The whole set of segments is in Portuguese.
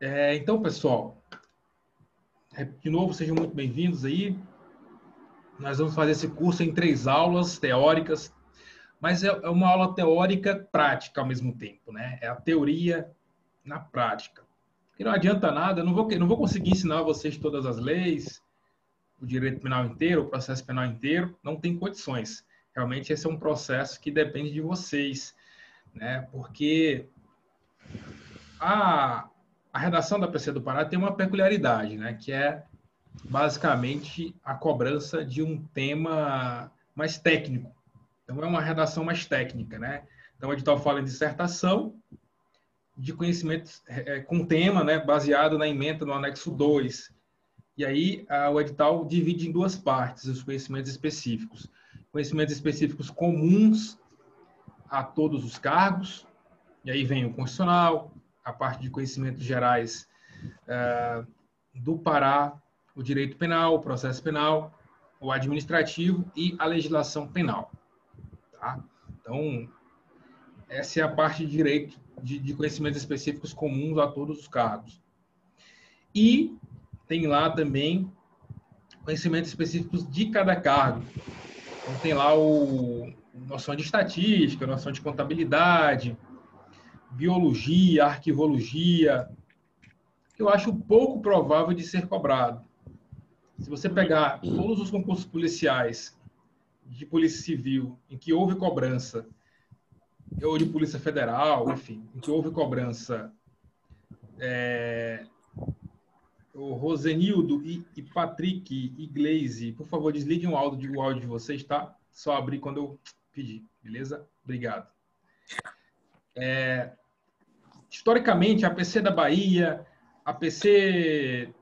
Então, pessoal, de novo, sejam muito bem-vindos aí. Nós vamos fazer esse curso em 3 aulas teóricas, mas é uma aula teórica prática ao mesmo tempo, né? É a teoria na prática. Porque não adianta nada, eu não vou conseguir ensinar a vocês todas as leis, o direito penal inteiro, o processo penal inteiro, não tem condições. Realmente esse é um processo que depende de vocês, né? Porque a, a redação da PC do Pará tem uma peculiaridade, né? Que é basicamente a cobrança de um tema mais técnico. Então, é uma redação mais técnica, né? Então, o edital fala em dissertação de conhecimentos com tema, né, baseado na ementa no anexo 2. E aí, o edital divide em 2 partes os conhecimentos específicos. Conhecimentos específicos comuns a todos os cargos, e aí vem o constitucional, a parte de conhecimentos gerais do Pará, o direito penal, o processo penal, o administrativo e a legislação penal. Tá? Então, essa é a parte de direito de conhecimentos específicos comuns a todos os cargos. E tem lá também conhecimentos específicos de cada cargo. Então, tem lá noção de estatística, noção de contabilidade, biologia, arquivologia, que eu acho pouco provável de ser cobrado. Se você pegar todos os concursos policiais de polícia civil em que houve cobrança, ou de polícia federal, enfim, em que houve cobrança, o Rosenildo e Patrick e Glaze, por favor, desliguem o áudio de vocês, tá? Só abrir quando eu pedir, beleza? Obrigado. Historicamente, a PC da Bahia, a PC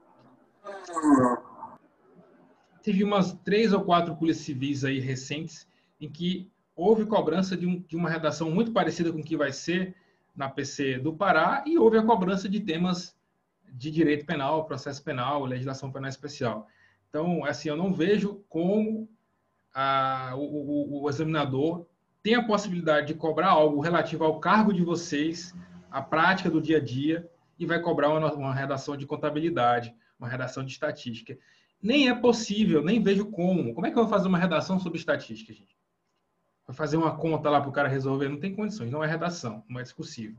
teve umas 3 ou 4 polícias civis aí recentes em que houve cobrança de uma redação muito parecida com o que vai ser na PC do Pará e houve a cobrança de temas de direito penal, processo penal, legislação penal especial. Então, assim, eu não vejo como o examinador tem a possibilidade de cobrar algo relativo ao cargo de vocês, à prática do dia a dia, e vai cobrar uma redação de contabilidade, uma redação de estatística. Nem é possível, nem vejo como. Como é que eu vou fazer uma redação sobre estatística, gente? Vai fazer uma conta lá para o cara resolver? Não tem condições, não é redação, não é discussível.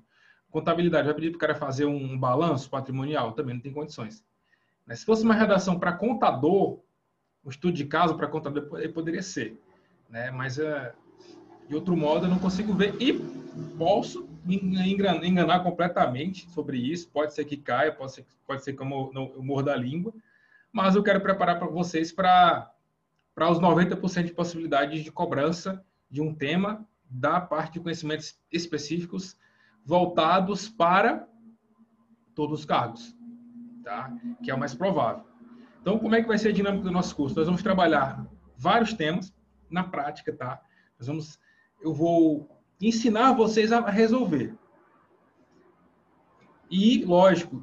Contabilidade, vai pedir para o cara fazer um balanço patrimonial? Também não tem condições. Mas se fosse uma redação para contador, um estudo de caso para contador, ele poderia ser. Né? Mas, de outro modo, eu não consigo ver. E posso me enganar completamente sobre isso. Pode ser que caia, pode ser que eu morda a língua. Mas eu quero preparar para vocês para os 90% de possibilidades de cobrança de um tema da parte de conhecimentos específicos voltados para todos os cargos, tá? Que é o mais provável. Então, como é que vai ser a dinâmica do nosso curso? Nós vamos trabalhar vários temas na prática, tá? Eu vou ensinar vocês a resolver. E, lógico,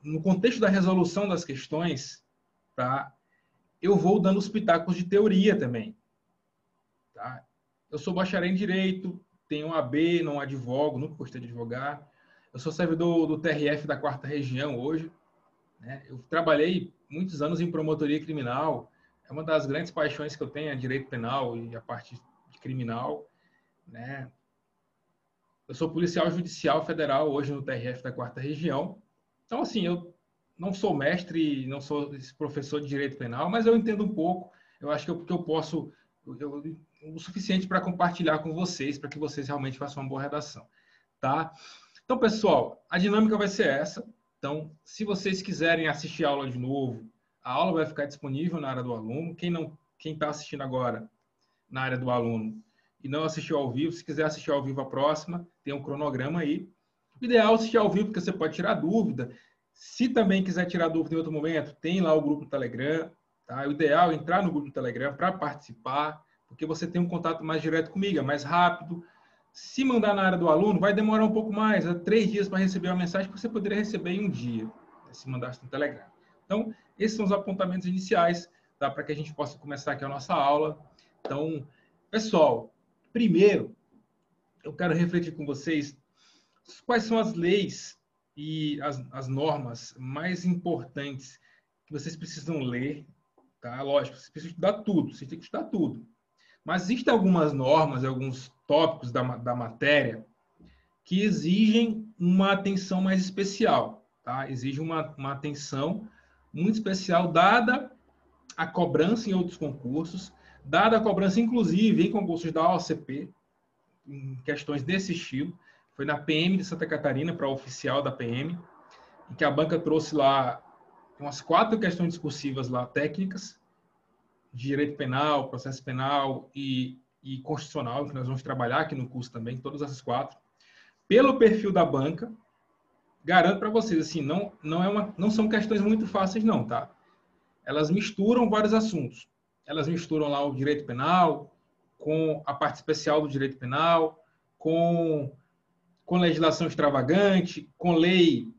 no contexto da resolução das questões, tá? Eu vou dando os pitacos de teoria também. Tá? Eu sou bacharel em Direito, tenho um AB, não advogo, nunca gostei de advogar. Eu sou servidor do TRF da 4ª Região hoje. Né? Eu trabalhei muitos anos em promotoria criminal. É uma das grandes paixões que eu tenho, é direito penal e a parte de criminal. Né? Eu sou policial judicial federal hoje no TRF da 4ª Região. Então, assim, eu não sou mestre, não sou professor de direito penal, mas eu entendo um pouco. Eu acho que eu posso o suficiente para compartilhar com vocês, para que vocês realmente façam uma boa redação. Tá? Então, pessoal, a dinâmica vai ser essa. Então, se vocês quiserem assistir a aula de novo, a aula vai ficar disponível na área do aluno. Quem está assistindo agora na área do aluno e não assistiu ao vivo, se quiser assistir ao vivo a próxima, tem um cronograma aí. O ideal é assistir ao vivo, porque você pode tirar dúvida. Se também quiser tirar dúvida em outro momento, tem lá o grupo do Telegram. Tá? O ideal é entrar no grupo do Telegram para participar, porque você tem um contato mais direto comigo, é mais rápido. Se mandar na área do aluno, vai demorar um pouco mais, 3 dias para receber uma mensagem que você poderia receber em um dia, se mandasse no Telegram. Então, esses são os apontamentos iniciais, tá? Para que a gente possa começar aqui a nossa aula. Então, pessoal, primeiro, eu quero refletir com vocês quais são as leis e as normas mais importantes que vocês precisam ler, tá? Lógico, vocês precisam estudar tudo, vocês têm que estudar tudo. Mas existem algumas normas, alguns tópicos da matéria que exigem uma atenção mais especial, tá? Exige uma atenção muito especial, dada a cobrança em outros concursos, dada a cobrança, inclusive, em concursos da OCP, em questões desse estilo. Foi na PM de Santa Catarina, para a oficial da PM, em que a banca trouxe lá umas 4 questões discursivas lá, técnicas, de direito penal, processo penal e constitucional, que nós vamos trabalhar aqui no curso também, todas essas 4. Pelo perfil da banca, garanto para vocês, assim, não são questões muito fáceis não, tá? Elas misturam vários assuntos. Elas misturam lá o direito penal com a parte especial do direito penal, com legislação extravagante, com lei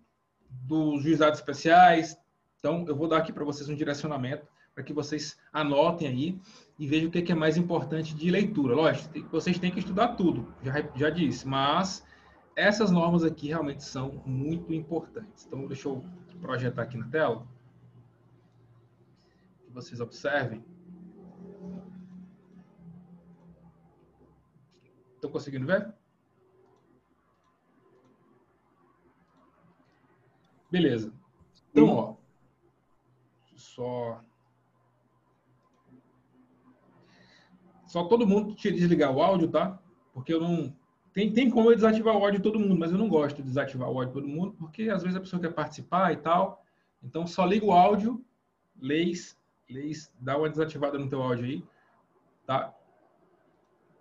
dos juizados especiais. Então, eu vou dar aqui para vocês um direcionamento para que vocês anotem aí e vejam o que é mais importante de leitura. Lógico, vocês têm que estudar tudo, já disse, mas essas normas aqui realmente são muito importantes. Então, deixa eu projetar aqui na tela, que vocês observem. Estão conseguindo ver? Beleza. Então, ó, só todo mundo desligar o áudio, tá? Porque eu não... Tem como eu desativar o áudio de todo mundo, mas eu não gosto de desativar o áudio de todo mundo, porque às vezes a pessoa quer participar e tal. Então, só liga o áudio, Leis, dá uma desativada no teu áudio aí, tá?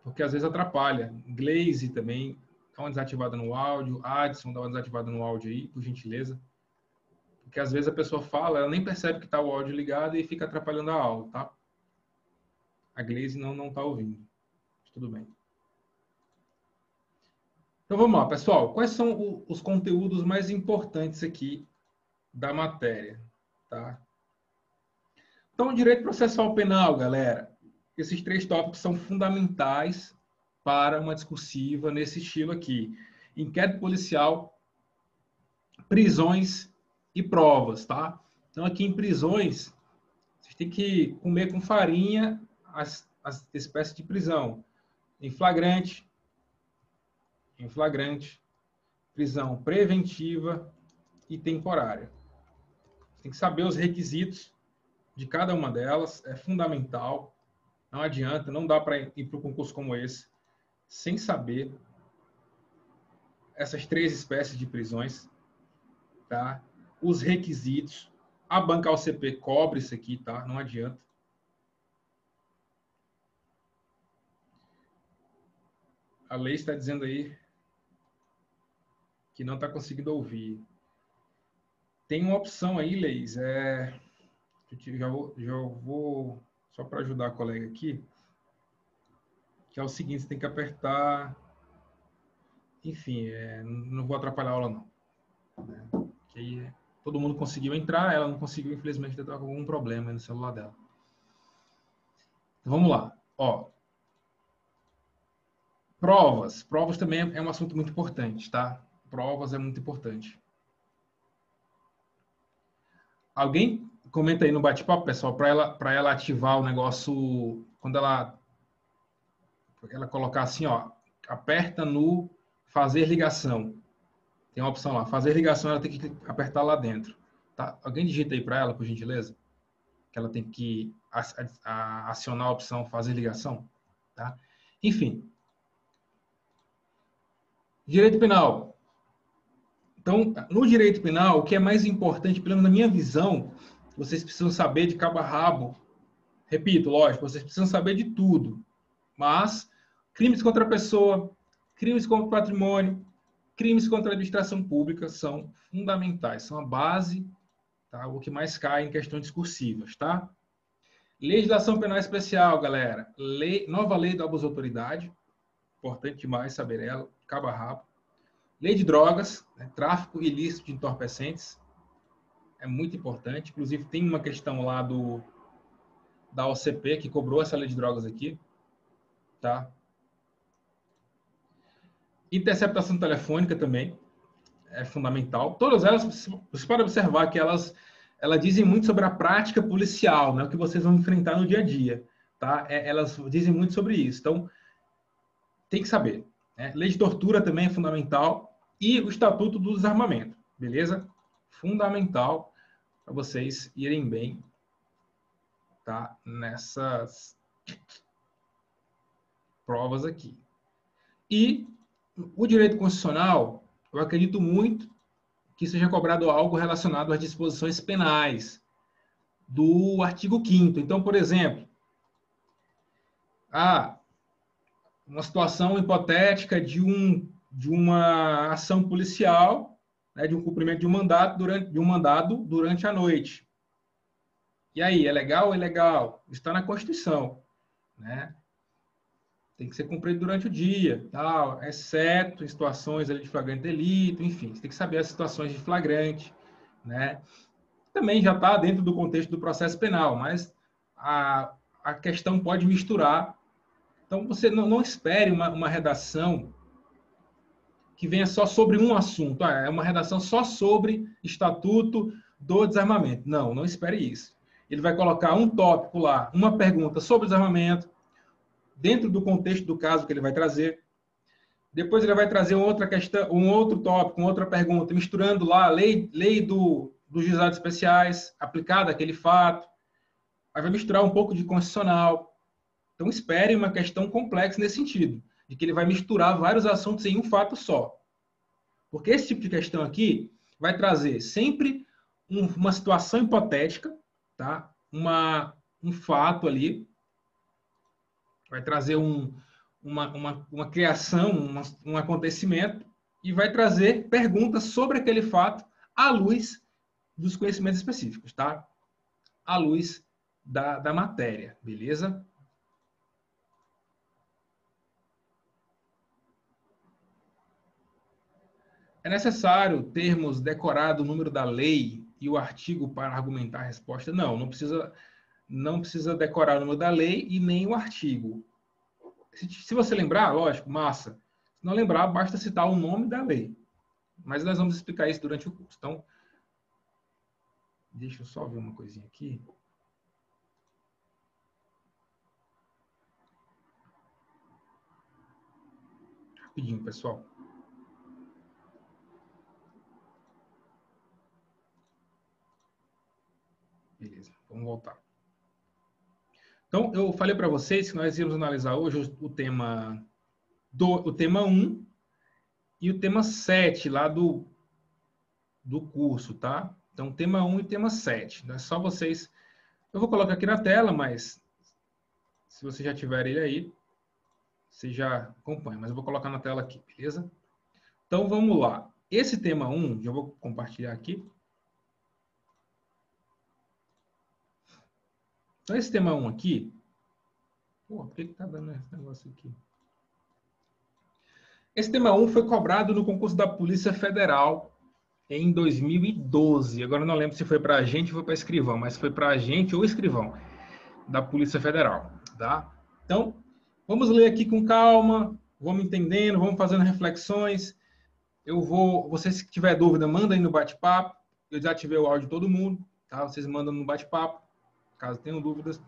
Porque às vezes atrapalha. Glaze também, dá uma desativada no áudio. Adson, dá uma desativada no áudio aí, por gentileza. Porque às vezes a pessoa fala, ela nem percebe que está o áudio ligado e fica atrapalhando a aula, tá? A Glaze não está ouvindo. Tudo bem. Então vamos lá, pessoal. Quais são os conteúdos mais importantes aqui da matéria? Tá? Então, direito processual penal, galera. Esses 3 tópicos são fundamentais para uma discursiva nesse estilo aqui. Inquérito policial, prisões e provas, tá? Então, aqui em prisões, vocês têm que comer com farinha as espécies de prisão. Em flagrante, prisão preventiva e temporária. Tem que saber os requisitos de cada uma delas, é fundamental. Não adianta, não dá para ir para um concurso como esse sem saber essas 3 espécies de prisões, tá? Os requisitos. A banca OCP cobre isso aqui, tá? Não adianta. A lei está dizendo aí que não está conseguindo ouvir. Tem uma opção aí, Leis, já vou só para ajudar a colega aqui, que é o seguinte, você tem que apertar, enfim, não vou atrapalhar a aula não. Né? Que aí, todo mundo conseguiu entrar, ela não conseguiu, infelizmente, estar com algum problema no celular dela. Então, vamos lá. Ó, provas também é um assunto muito importante, tá? Provas é muito importante. Alguém comenta aí no bate-papo, pessoal, para ela ativar o negócio, quando ela colocar assim, ó, aperta no fazer ligação. Tem uma opção lá, fazer ligação, ela tem que apertar lá dentro. Tá? Alguém digita aí para ela, por gentileza? Que ela tem que acionar a opção fazer ligação. Tá? Enfim. Direito penal. Então, no direito penal, o que é mais importante, pelo menos na minha visão, vocês precisam saber de cabo a rabo. Repito, lógico, vocês precisam saber de tudo. Mas crimes contra a pessoa, crimes contra o patrimônio, crimes contra a administração pública são fundamentais, são a base, tá? O que mais cai em questões discursivas, tá? Legislação penal especial, galera. Nova lei da abuso de autoridade, importante demais saber ela, cabo a rabo. Lei de drogas, né? Tráfico ilícito de entorpecentes, é muito importante. Inclusive, tem uma questão lá da OCP que cobrou essa lei de drogas aqui, tá? Interceptação telefônica também. é fundamental. Todas elas, você pode observar que elas dizem muito sobre a prática policial, né? O que vocês vão enfrentar no dia a dia. Tá? Elas dizem muito sobre isso. Então, tem que saber. Né? Lei de tortura também é fundamental. E o Estatuto do Desarmamento. Beleza? Fundamental para vocês irem bem, tá? Nessas provas aqui. E o direito constitucional, eu acredito muito que seja cobrado algo relacionado às disposições penais do artigo 5º. Então, por exemplo, uma situação hipotética de uma ação policial, né, de um cumprimento de um mandado durante a noite. E aí, é legal ou ilegal? Está na Constituição, né? Tem que ser cumprido durante o dia, tal, exceto em situações ali de flagrante delito, enfim, você tem que saber as situações de flagrante, né? Também já está dentro do contexto do processo penal, mas a questão pode misturar. Então, você não espere uma redação que venha só sobre um assunto. É uma redação só sobre Estatuto do Desarmamento. Não espere isso. Ele vai colocar um tópico lá, uma pergunta sobre desarmamento, dentro do contexto do caso que ele vai trazer. Depois ele vai trazer outra questão, um outro tópico, uma outra pergunta, misturando lá a lei dos juizados especiais, aplicada àquele fato. Aí vai misturar um pouco de constitucional. Então, espere uma questão complexa nesse sentido, de que ele vai misturar vários assuntos em um fato só. Porque esse tipo de questão aqui vai trazer sempre uma situação hipotética, tá? Um fato ali, vai trazer uma criação, um acontecimento, e vai trazer perguntas sobre aquele fato à luz dos conhecimentos específicos, tá? À luz da matéria, beleza? É necessário termos decorado o número da lei e o artigo para argumentar a resposta? Não precisa decorar o número da lei e nem o artigo. Se você lembrar, lógico, massa. Se não lembrar, basta citar o nome da lei. Mas nós vamos explicar isso durante o curso. Então, deixa eu só ver uma coisinha aqui. Rapidinho, pessoal. Beleza, vamos voltar. Então, eu falei para vocês que nós íamos analisar hoje o tema 1 e o tema 7 lá do curso, tá? Então, tema 1 e tema 7. É só vocês... Eu vou colocar aqui na tela, mas se você já tiver ele aí, você já acompanha. Mas eu vou colocar na tela aqui, beleza? Então, vamos lá. Esse tema 1, já vou compartilhar aqui. Então, esse tema 1 aqui... Pô, por que tá dando esse negócio aqui? Esse tema 1 foi cobrado no concurso da Polícia Federal em 2012. Agora não lembro se foi para agente ou foi para escrivão, mas foi para agente ou escrivão da Polícia Federal, tá? Então, vamos ler aqui com calma, vamos entendendo, vamos fazendo reflexões. Vocês que tiver dúvida, manda aí no bate-papo. Eu já ativei o áudio de todo mundo, tá? Vocês mandam no bate-papo, caso tenham dúvidas,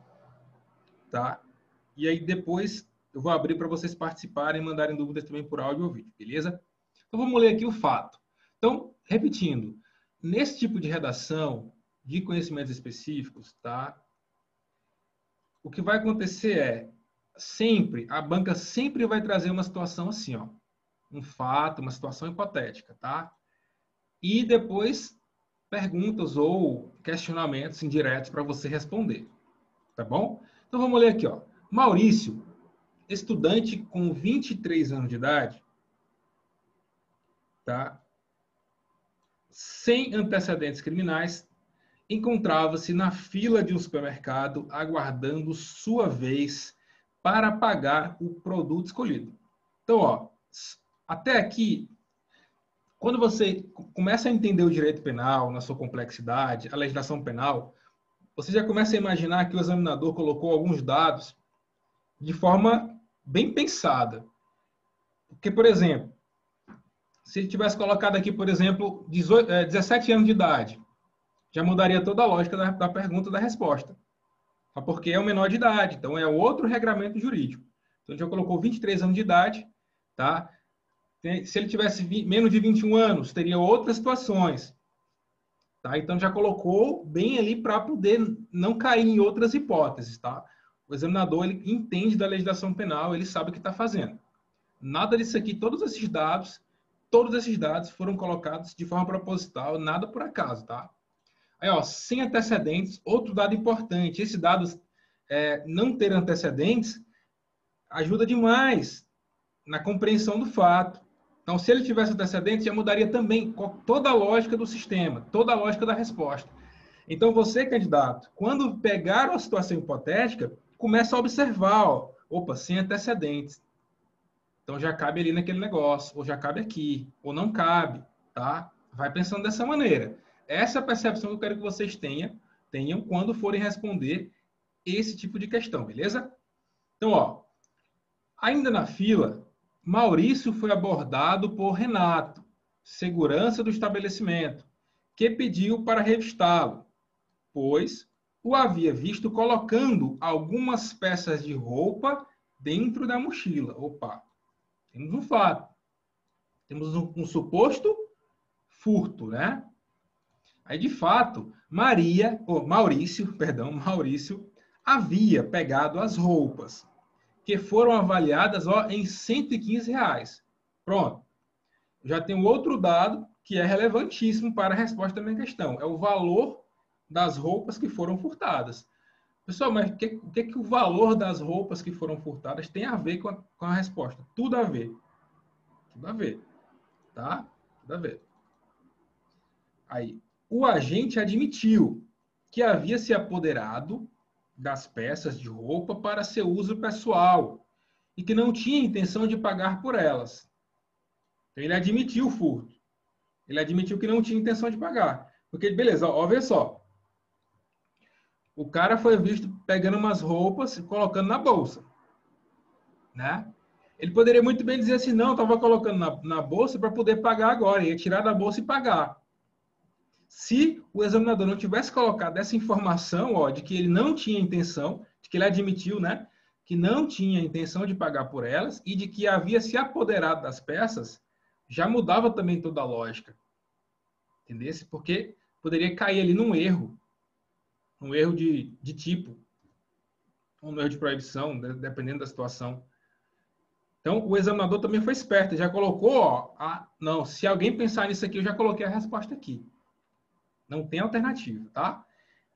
tá? E aí depois eu vou abrir para vocês participarem e mandarem dúvidas também por áudio ou vídeo, beleza? Então vamos ler aqui o fato. Então, repetindo, nesse tipo de redação de conhecimentos específicos, tá? O que vai acontecer é, a banca sempre vai trazer uma situação assim, ó. Um fato, uma situação hipotética, tá? E depois perguntas ou questionamentos indiretos para você responder, tá bom? Então vamos ler aqui, ó. Maurício, estudante com 23 anos de idade, tá? Sem antecedentes criminais, encontrava-se na fila de um supermercado aguardando sua vez para pagar o produto escolhido. Então, ó, até aqui, quando você começa a entender o direito penal na sua complexidade, a legislação penal, você já começa a imaginar que o examinador colocou alguns dados de forma bem pensada. Porque, por exemplo, Se ele tivesse colocado aqui, por exemplo, 17 anos de idade, já mudaria toda a lógica da pergunta e da resposta. Porque é o menor de idade, então é outro regramento jurídico. Então, já colocou 23 anos de idade, tá? Se ele tivesse menos de 21 anos, teria outras situações. Tá? Então, já colocou bem ali para poder não cair em outras hipóteses. Tá? O examinador ele entende da legislação penal, ele sabe o que está fazendo. Nada disso aqui, todos esses dados foram colocados de forma proposital, nada por acaso. Tá? Aí, ó, sem antecedentes, outro dado importante. Esse dado não ter antecedentes ajuda demais na compreensão do fato. Então, se ele tivesse antecedentes, já mudaria também toda a lógica do sistema, toda a lógica da resposta. Então, você, candidato, quando pegar uma situação hipotética, começa a observar, ó, opa, sem antecedentes. Então, já cabe ali naquele negócio, ou já cabe aqui, ou não cabe, tá? Vai pensando dessa maneira. Essa é a percepção que eu quero que vocês tenham quando forem responder esse tipo de questão, beleza? Então, ó, ainda na fila, Maurício foi abordado por Renato, segurança do estabelecimento, que pediu para revistá-lo, pois o havia visto colocando algumas peças de roupa dentro da mochila. Opa, temos um fato. Temos um suposto furto, né? Aí, de fato, Maurício havia pegado as roupas, que foram avaliadas em R$ 115. Pronto. Já tem outro dado que é relevantíssimo para a resposta da minha questão. É o valor das roupas que foram furtadas. Pessoal, mas o que o valor das roupas que foram furtadas tem a ver com a resposta? Tudo a ver. Tudo a ver. Tá? Tudo a ver. Aí, o agente admitiu que havia se apoderado das peças de roupa para seu uso pessoal e que não tinha intenção de pagar por elas. Então, ele admitiu o furto. Ele admitiu que não tinha intenção de pagar. Porque, beleza, ó, vê só. O cara foi visto pegando umas roupas e colocando na bolsa. Né? Ele poderia muito bem dizer assim, não, estava colocando na bolsa para poder pagar agora. Ia tirar da bolsa e pagar. Se o examinador não tivesse colocado essa informação, ó, de que ele não tinha intenção, de que ele admitiu, né, que não tinha intenção de pagar por elas e de que havia se apoderado das peças, já mudava também toda a lógica. Entendesse? Porque poderia cair ali num erro de tipo, ou um erro de proibição, dependendo da situação. Então, o examinador também foi esperto, já colocou, ó, não, se alguém pensar nisso aqui, eu já coloquei a resposta aqui. Não tem alternativa, tá?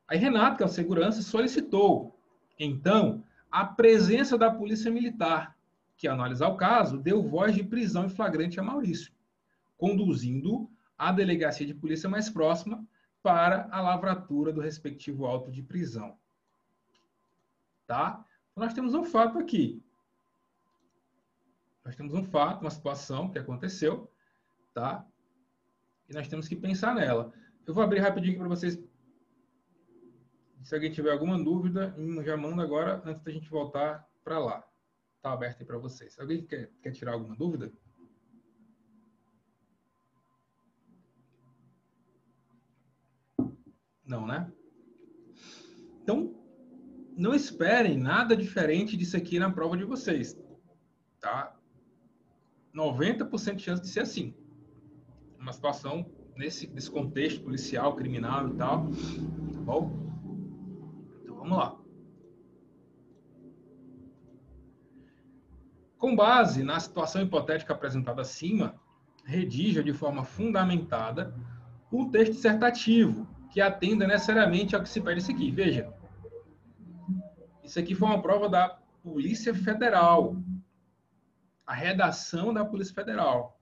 Aí Renato, que é o segurança, solicitou, então, a presença da Polícia Militar, que, ao analisar o caso, deu voz de prisão em flagrante a Maurício, conduzindo à delegacia de polícia mais próxima para a lavratura do respectivo auto de prisão. Tá? Então, nós temos um fato aqui. Nós temos um fato, uma situação que aconteceu, tá? E nós temos que pensar nela. Eu vou abrir rapidinho para vocês. Se alguém tiver alguma dúvida, já manda agora, antes da gente voltar para lá. Está aberto aí para vocês. Alguém quer tirar alguma dúvida? Não, né? Então, não esperem nada diferente disso aqui na prova de vocês. Tá? 90% de chance de ser assim. Uma situação nesse contexto policial, criminal e tal. Tá bom? Então, vamos lá. Com base na situação hipotética apresentada acima, redija de forma fundamentada um texto dissertativo que atenda necessariamente ao que se pede isso aqui. Veja, isso aqui foi uma prova da Polícia Federal. A redação da Polícia Federal.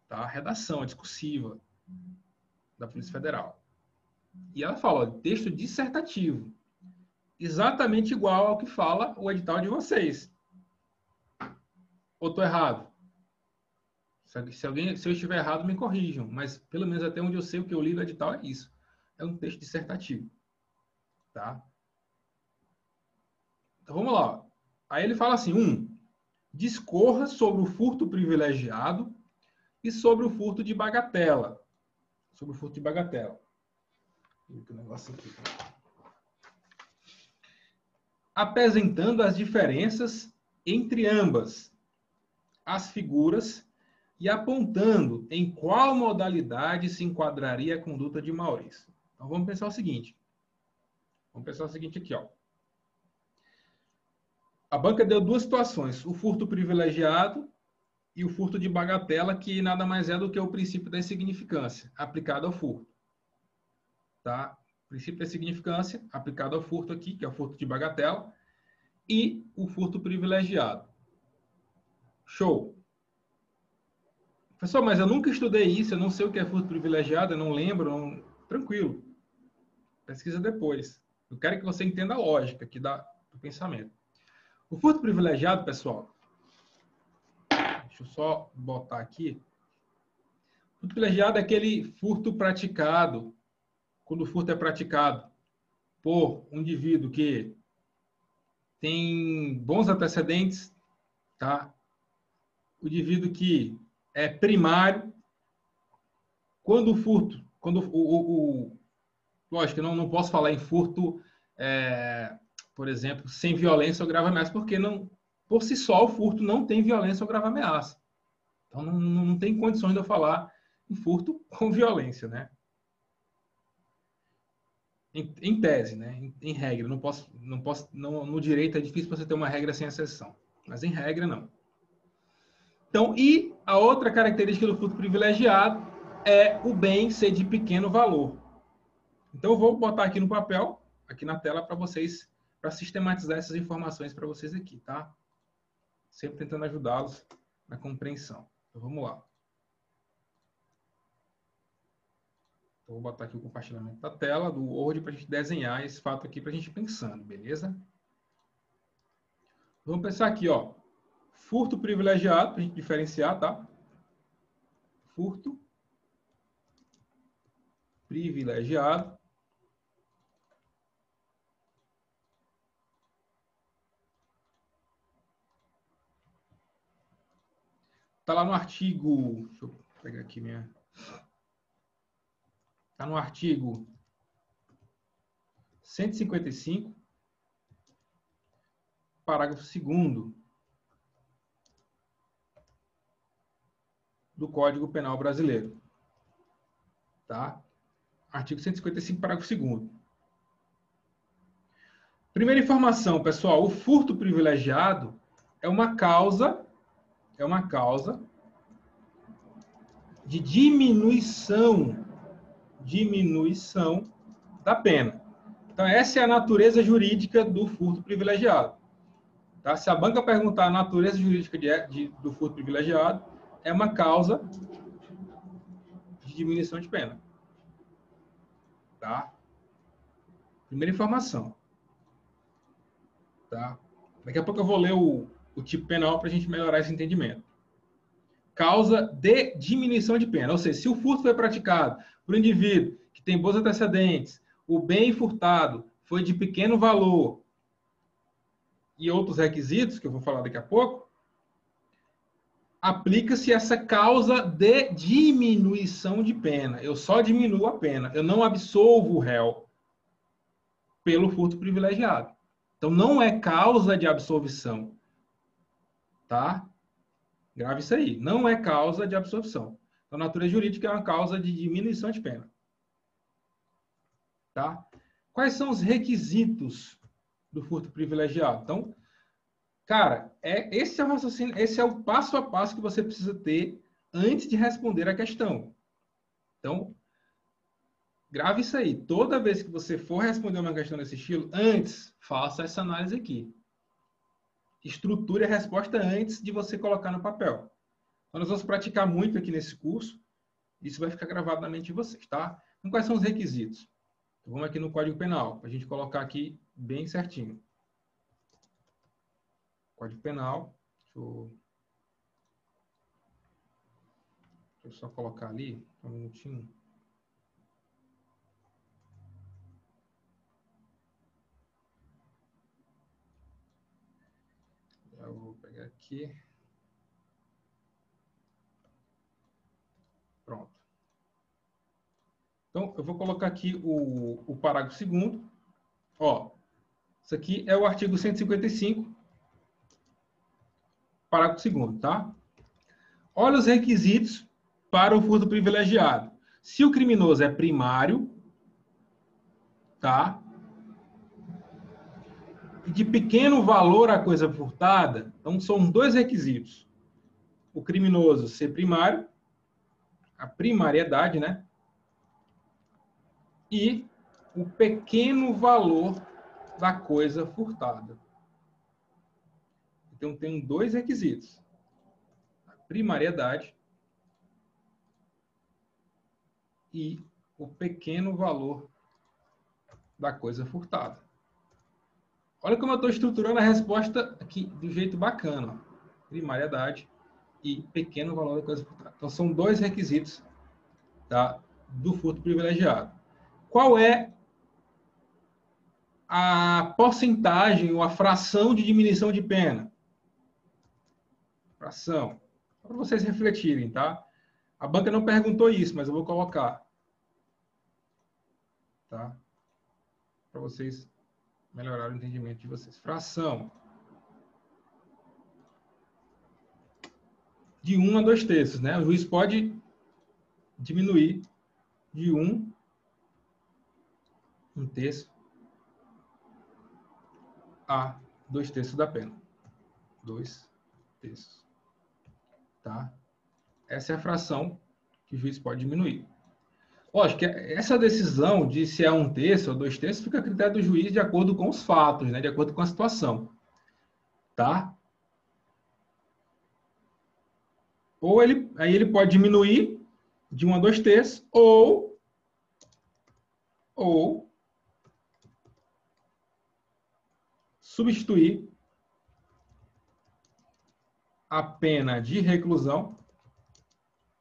Tá? A redação, a discursiva da Polícia Federal. E ela fala, ó, texto dissertativo. Exatamente igual ao que fala o edital de vocês. Ou estou errado? Se eu estiver errado, me corrijam. Mas, pelo menos até onde eu sei, o que eu li no edital é isso. É um texto dissertativo. Tá? Então, vamos lá. Aí ele fala assim, discorra sobre o furto privilegiado e sobre o furto de bagatela. Sobre o furto de bagatela. Deixa eu ver o negócio aqui. Apresentando as diferenças entre ambas as figuras e apontando em qual modalidade se enquadraria a conduta de Maurício. Então, vamos pensar o seguinte. Vamos pensar o seguinte aqui, ó. A banca deu duas situações, o furto privilegiado e o furto de bagatela, que nada mais é do que o princípio da insignificância aplicado ao furto. Tá? O princípio da insignificância aplicado ao furto aqui, que é o furto de bagatela, e o furto privilegiado. Show! Pessoal, mas eu nunca estudei isso, eu não sei o que é furto privilegiado, eu não lembro, não... Tranquilo. Pesquisa depois. Eu quero que você entenda a lógica aqui do pensamento. O furto privilegiado, pessoal, deixa eu só botar aqui. O furto privilegiado é aquele furto praticado, quando o furto é praticado por um indivíduo que tem bons antecedentes, tá? O indivíduo que é primário, quando o furto, lógico, eu não posso falar em furto, por exemplo, sem violência ou grave ameaça, porque não, por si só o furto não tem violência ou grave ameaça. Então não tem condições de eu falar em furto com violência, né? Em tese, né? Em regra, no direito é difícil você ter uma regra sem exceção, mas em regra não. Então, e a outra característica do furto privilegiado é o bem ser de pequeno valor. Então, eu vou botar aqui no papel, aqui na tela, para vocês, para sistematizar essas informações para vocês aqui, tá? Sempre tentando ajudá-los na compreensão. Então, vamos lá. Então, vou botar aqui o compartilhamento da tela, do Word, para a gente desenhar esse fato aqui, para a gente ir pensando, beleza? Vamos pensar aqui, ó. Furto privilegiado, para a gente diferenciar, tá? Furto privilegiado. Está lá no artigo... Deixa eu pegar aqui minha... Está no artigo 155, parágrafo 2º do Código Penal Brasileiro. Tá? Artigo 155, parágrafo 2º. Primeira informação, pessoal, o furto privilegiado é uma causa de diminuição da pena. Então, essa é a natureza jurídica do furto privilegiado. Tá? Se a banca perguntar a natureza jurídica do furto privilegiado, é uma causa de diminuição de pena. Tá? Primeira informação. Tá? Daqui a pouco eu vou ler o tipo penal para a gente melhorar esse entendimento. Causa de diminuição de pena. Ou seja, se o furto foi praticado por um indivíduo que tem bons antecedentes, o bem furtado foi de pequeno valor e outros requisitos, que eu vou falar daqui a pouco, aplica-se essa causa de diminuição de pena. Eu só diminuo a pena. Eu não absolvo o réu pelo furto privilegiado. Então, não é causa de absolvição. Tá? Grave isso aí. Não é causa de absolvição. Então, a natureza jurídica é uma causa de diminuição de pena. Tá? Quais são os requisitos do furto privilegiado? Então, cara, esse é o raciocínio, esse é o passo a passo que você precisa ter antes de responder a questão. Então, grave isso aí. Toda vez que você for responder uma questão desse estilo, antes, faça essa análise aqui. Estruture a resposta antes de você colocar no papel. Então, nós vamos praticar muito aqui nesse curso. Isso vai ficar gravado na mente de vocês, tá? Então, quais são os requisitos? Então, vamos aqui no Código Penal, para a gente colocar aqui bem certinho. Código Penal. Deixa eu só colocar ali, um minutinho. Já vou pegar aqui. Então, eu vou colocar aqui o parágrafo 2º. Ó, isso aqui é o artigo 155, parágrafo 2º, tá? Olha os requisitos para o furto privilegiado. Se o criminoso é primário, tá? E de pequeno valor a coisa furtada, então são 2 requisitos. O criminoso ser primário, a primariedade, né? E o pequeno valor da coisa furtada. Então, tem 2 requisitos. A primariedade e o pequeno valor da coisa furtada. Olha como eu estou estruturando a resposta aqui de um jeito bacana. Primariedade e pequeno valor da coisa furtada. Então, são 2 requisitos, tá, do furto privilegiado. Qual é a porcentagem ou a fração de diminuição de pena? Fração. Para vocês refletirem, tá? A banca não perguntou isso, mas eu vou colocar. Tá? Para vocês melhorarem o entendimento de vocês. Fração. De 1 a 2 terços, né? O juiz pode diminuir de 1 terço a 2 terços da pena. 2 terços. Tá? Essa é a fração que o juiz pode diminuir. Lógico que essa decisão de se é 1 terço ou 2 terços fica a critério do juiz de acordo com os fatos, né? De acordo com a situação. Tá? Ou aí ele pode diminuir de 1 a 2 terços ou substituir a pena de reclusão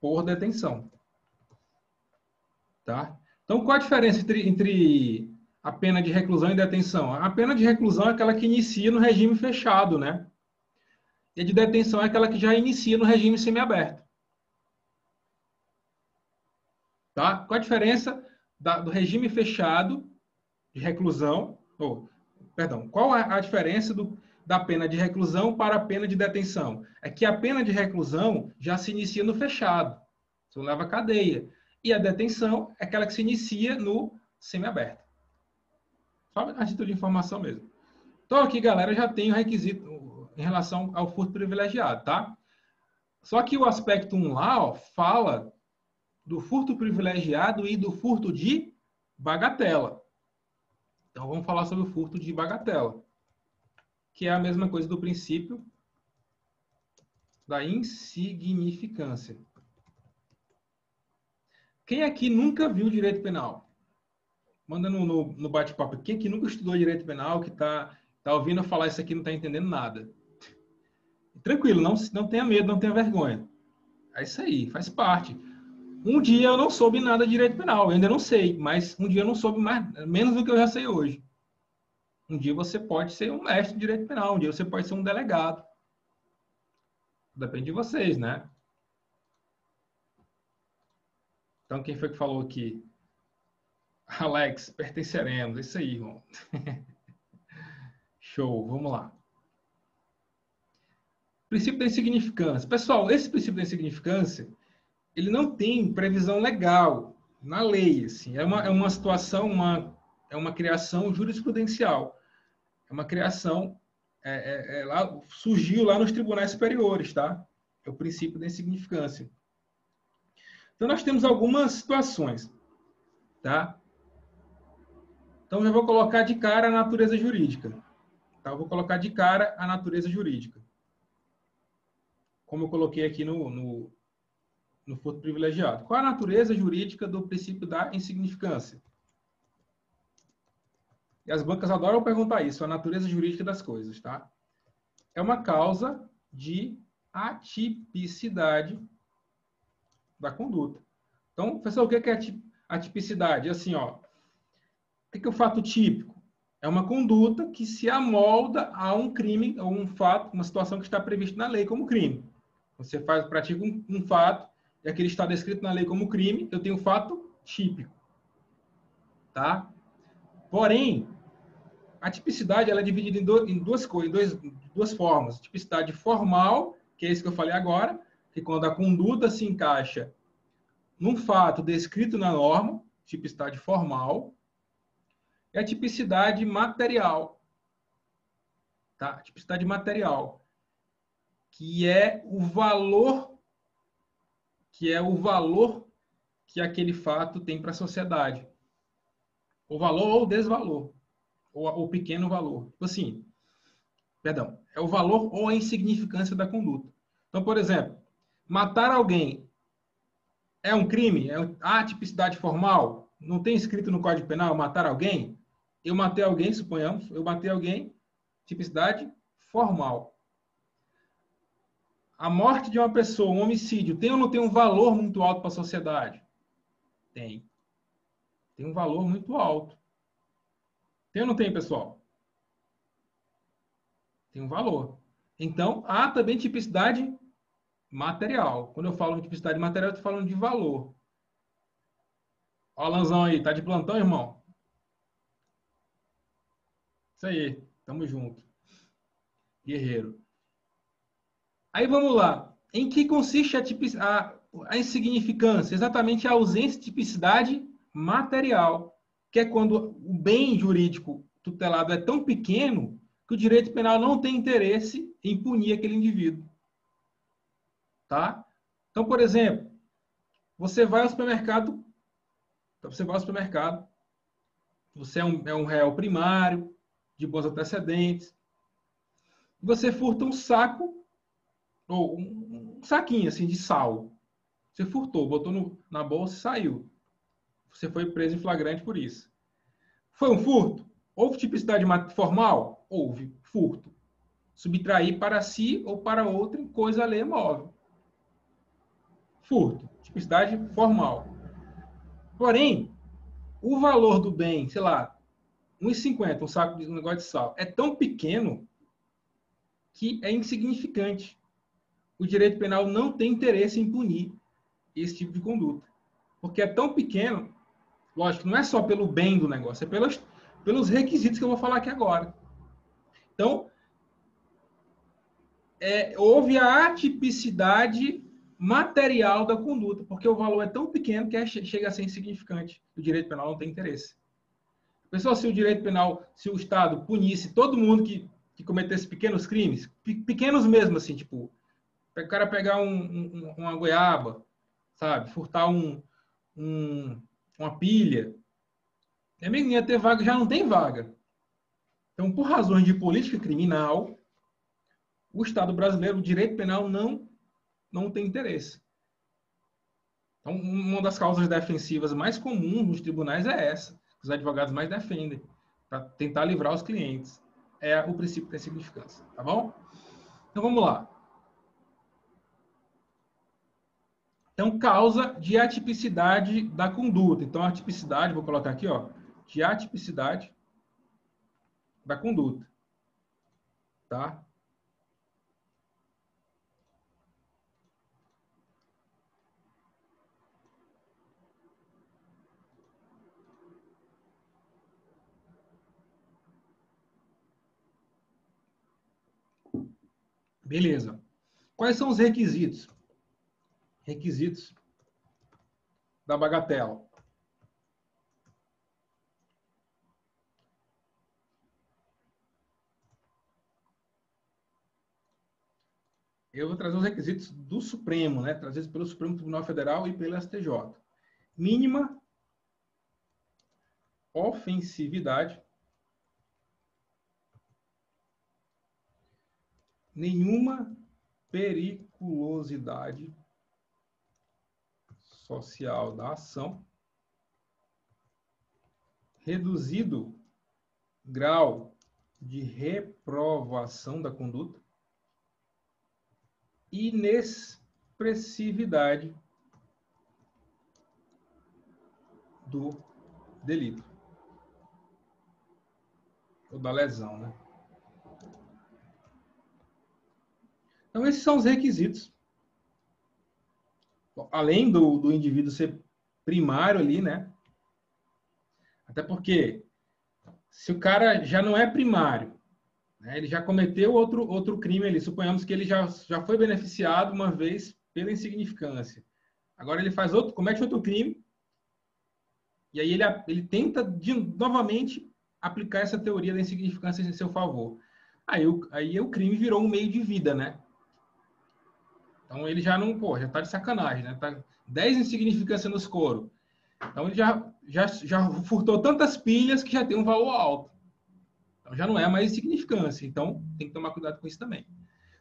por detenção. Tá? Então, qual a diferença entre a pena de reclusão e detenção? A pena de reclusão é aquela que inicia no regime fechado, né? E a de detenção é aquela que já inicia no regime semiaberto. Tá? Qual a diferença do regime fechado de reclusão? Qual a diferença da pena de reclusão para a pena de detenção? É que a pena de reclusão já se inicia no fechado. Você leva a cadeia. E a detenção é aquela que se inicia no semiaberto. Só a título de informação mesmo. Então, aqui, galera, já tem o requisito em relação ao furto privilegiado, tá? Só que o aspecto 1 lá, ó, fala do furto privilegiado e do furto de bagatela. Então, vamos falar sobre o furto de bagatela, que é a mesma coisa do princípio da insignificância. Quem aqui nunca viu direito penal? Manda no bate-papo. Quem aqui nunca estudou direito penal, que tá ouvindo eu falar isso aqui, não está entendendo nada. Tranquilo, não tenha medo, não tenha vergonha. É isso aí, faz parte. Um dia eu não soube nada de direito penal, eu ainda não sei, mas um dia eu não soube menos do que eu já sei hoje. Um dia você pode ser um mestre de direito penal, um dia você pode ser um delegado. Depende de vocês, né? Então, quem foi que falou aqui? Alex, pertenceremos. Isso aí, irmão. Show, vamos lá. Princípio da insignificância. Pessoal, esse princípio da insignificância, ele não tem previsão legal na lei. Assim. É uma situação, é uma criação jurisprudencial. É uma criação, surgiu lá nos tribunais superiores, tá? É o princípio da insignificância. Então, nós temos algumas situações, tá? Então, eu vou colocar de cara a natureza jurídica. Tá? Eu vou colocar de cara a natureza jurídica. Como eu coloquei aqui no furto privilegiado. Qual a natureza jurídica do princípio da insignificância? E as bancas adoram perguntar isso, a natureza jurídica das coisas, tá? É uma causa de atipicidade da conduta. Então, professor, o que é atipicidade? Assim, ó, o que é o fato típico? É uma conduta que se amolda a um crime ou um fato, uma situação que está prevista na lei como crime. Você pratica um fato e aquele está descrito na lei como crime, eu tenho um fato típico. tá? Porém, a tipicidade ela é dividida em duas formas. Tipicidade formal, que é isso que eu falei agora, que quando a conduta se encaixa num fato descrito na norma, tipicidade formal, e a tipicidade material, tá? A tipicidade material, que é o valor que aquele fato tem para a sociedade. O valor ou o desvalor, ou o pequeno valor. Tipo assim, perdão, é o valor ou a insignificância da conduta. Então, por exemplo, matar alguém é um crime? A tipicidade formal? Não tem escrito no Código Penal matar alguém? Eu matei alguém, suponhamos, eu matei alguém, tipicidade formal. A morte de uma pessoa, um homicídio, tem ou não tem um valor muito alto para a sociedade? Tem. Tem um valor muito alto. Tem ou não tem, pessoal? Tem um valor. Então, há também tipicidade material. Quando eu falo de tipicidade material, eu estou falando de valor. Ó, Alanzão aí, tá de plantão, irmão? Isso aí, tamo junto. Guerreiro. Aí vamos lá. Em que consiste a insignificância? Exatamente a ausência de tipicidade material, que é quando o bem jurídico tutelado é tão pequeno que o direito penal não tem interesse em punir aquele indivíduo. Tá? Então, por exemplo, você vai ao supermercado, você é um réu primário, de bons antecedentes, você furta um saco, ou um saquinho assim de sal. Você furtou, botou na bolsa e saiu. Você foi preso em flagrante por isso. Foi um furto? Houve tipicidade formal? Houve. Furto. Subtrair para si ou para outra coisa alheia móvel. Furto. Tipicidade formal. Porém, o valor do bem, sei lá, 1,50, um negócio de sal, é tão pequeno que é insignificante. O direito penal não tem interesse em punir esse tipo de conduta. Porque é tão pequeno, lógico, não é só pelo bem do negócio, é pelos requisitos que eu vou falar aqui agora. Então, houve a atipicidade material da conduta, porque o valor é tão pequeno que chega a ser insignificante. O direito penal não tem interesse. Pessoal, se o direito penal, se o Estado punisse todo mundo que cometesse pequenos crimes, pequenos mesmo, assim, tipo, o cara pegar uma goiaba, sabe, furtar uma pilha, não ia ter vaga, já não tem vaga. Então, por razões de política criminal, o Estado brasileiro, o direito penal, não tem interesse. Então, uma das causas defensivas mais comuns nos tribunais é essa, que os advogados mais defendem, para tentar livrar os clientes. É o princípio da insignificância, tá bom? Então, vamos lá. Então, causa de atipicidade da conduta. Então, a atipicidade, vou colocar aqui, ó, de atipicidade da conduta, tá? Beleza. Quais são os requisitos? Requisitos da bagatela. Eu vou trazer os requisitos do Supremo, né? Trazidos pelo Supremo Tribunal Federal e pelo STJ. Mínima ofensividade, nenhuma periculosidade social da ação, reduzido grau de reprovação da conduta, inexpressividade do delito ou da lesão, né? Então, esses são os requisitos. Além do indivíduo ser primário ali, né? Até porque, se o cara já não é primário, né, ele já cometeu outro crime ali, suponhamos que ele já foi beneficiado uma vez pela insignificância. Agora ele comete outro crime, e aí ele tenta novamente aplicar essa teoria da insignificância em seu favor. Aí o crime virou um meio de vida, né? Então ele já não, já tá de sacanagem, né? Tá 10 insignificância nos coros. Então ele já furtou tantas pilhas que já tem um valor alto. Então já não é mais insignificância. Então tem que tomar cuidado com isso também.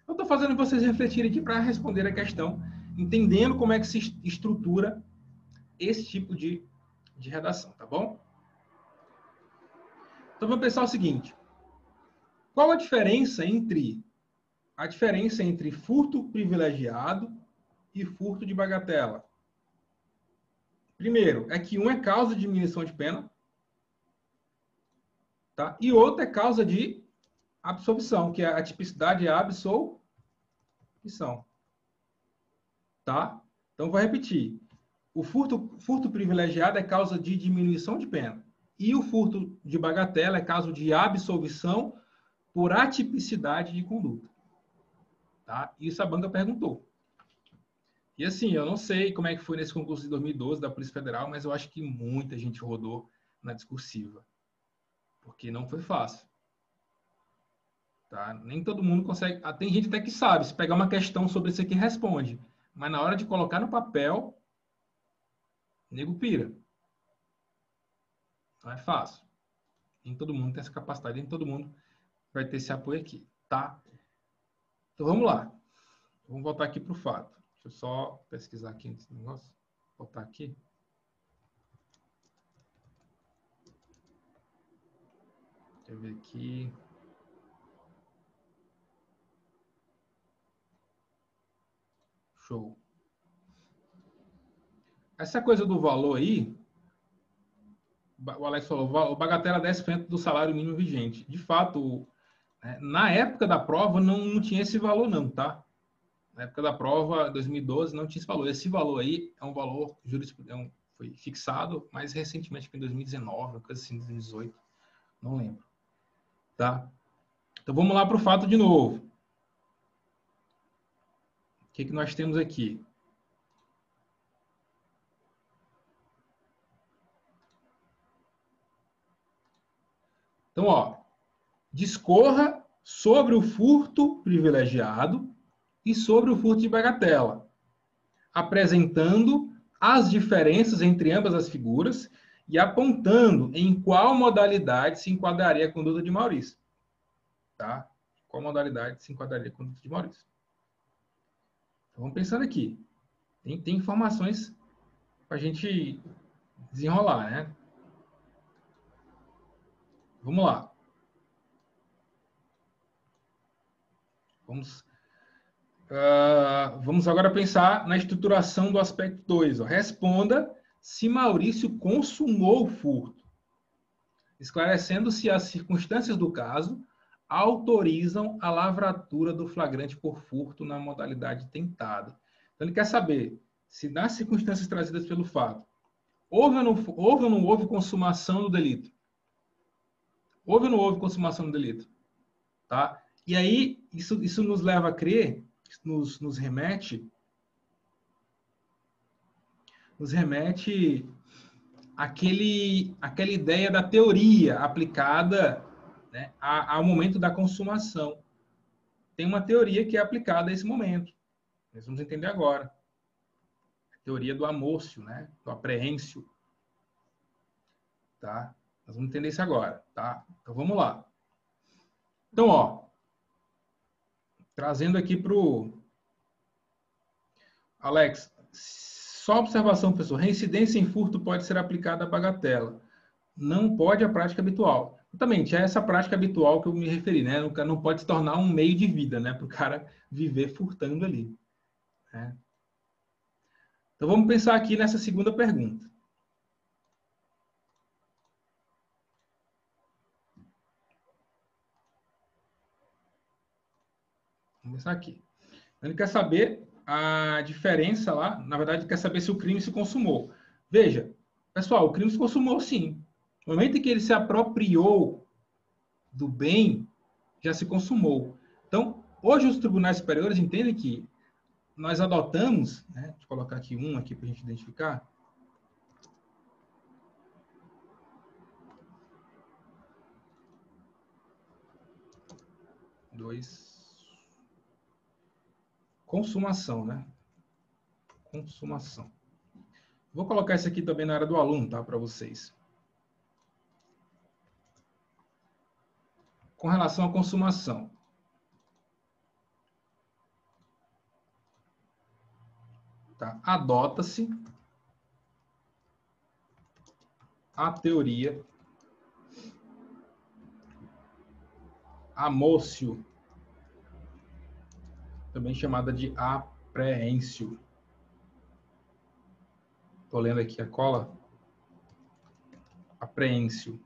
Eu estou fazendo vocês refletirem aqui para responder a questão, entendendo como é que se estrutura esse tipo de redação, tá bom? Então vamos pensar o seguinte: qual a diferença entre furto privilegiado e furto de bagatela? Primeiro, é que um é causa de diminuição de pena, tá? E outro é causa de absolvição, que a tipicidade é a absolvição, tá? Então vou repetir. O furto privilegiado é causa de diminuição de pena. E o furto de bagatela é causa de absolvição por atipicidade de conduta. Tá? Isso a banca perguntou. E assim, eu não sei como é que foi nesse concurso de 2012 da Polícia Federal, mas eu acho que muita gente rodou na discursiva. Porque não foi fácil. Tá? Nem todo mundo consegue. Tem gente até que sabe, se pegar uma questão sobre isso aqui, responde. Mas na hora de colocar no papel, nego pira. Não é fácil. Nem todo mundo tem essa capacidade, nem todo mundo vai ter esse apoio aqui, tá? Então vamos lá. Vamos voltar aqui para o fato. Deixa eu só pesquisar aqui esse negócio. Vou botar aqui. Deixa eu ver aqui. Show. Essa coisa do valor aí, o Alex falou, o bagatela 10% do salário mínimo vigente. De fato, na época da prova não tinha esse valor não, tá? Na época da prova, 2012, não tinha esse valor. Esse valor aí é um valor foi fixado mais recentemente, em 2019, coisa assim, 2018, não lembro. Tá? Então vamos lá para o fato de novo. O que nós temos aqui? Então, ó, discorra sobre o furto privilegiado e sobre o furto de bagatela, apresentando as diferenças entre ambas as figuras e apontando em qual modalidade se enquadraria a conduta de Maurício. Tá? Qual modalidade se enquadraria a conduta de Maurício? Então, vamos pensando aqui. Tem informações para a gente desenrolar, né? Vamos lá. Vamos agora pensar na estruturação do aspecto 2. Responda se Maurício consumou o furto, esclarecendo se as circunstâncias do caso autorizam a lavratura do flagrante por furto na modalidade tentada. Então, ele quer saber se, nas circunstâncias trazidas pelo fato, houve ou não houve consumação do delito. Houve ou não houve consumação do delito? Tá? E aí, isso nos leva a crer, nos remete àquela ideia da teoria aplicada, né, ao momento da consumação. Tem uma teoria que é aplicada a esse momento. Nós vamos entender agora. A teoria do amorcio, né? Do apreêncio. Tá? Nós vamos entender isso agora. Tá? Então, vamos lá. Então, ó, trazendo aqui para o Alex, só observação, professor. Reincidência em furto pode ser aplicada à bagatela. Não pode a prática habitual. Exatamente, é essa prática habitual que eu me referi, né? Não pode se tornar um meio de vida, né? Para o cara viver furtando ali. Né? Então vamos pensar aqui nessa segunda pergunta. Vamos pensar aqui. Ele quer saber a diferença lá, na verdade, quer saber se o crime se consumou. Veja, pessoal, o crime se consumou sim. No momento em que ele se apropriou do bem, já se consumou. Então, hoje os tribunais superiores entendem que nós adotamos, né, deixa eu colocar aqui um aqui para a gente identificar. Consumação, né? Consumação. Vou colocar isso aqui também na área do aluno, tá? Para vocês. Com relação à consumação. Tá? Adota-se a teoria amócio, também chamada de apreêncio. Estou lendo aqui a cola. Apreêncio.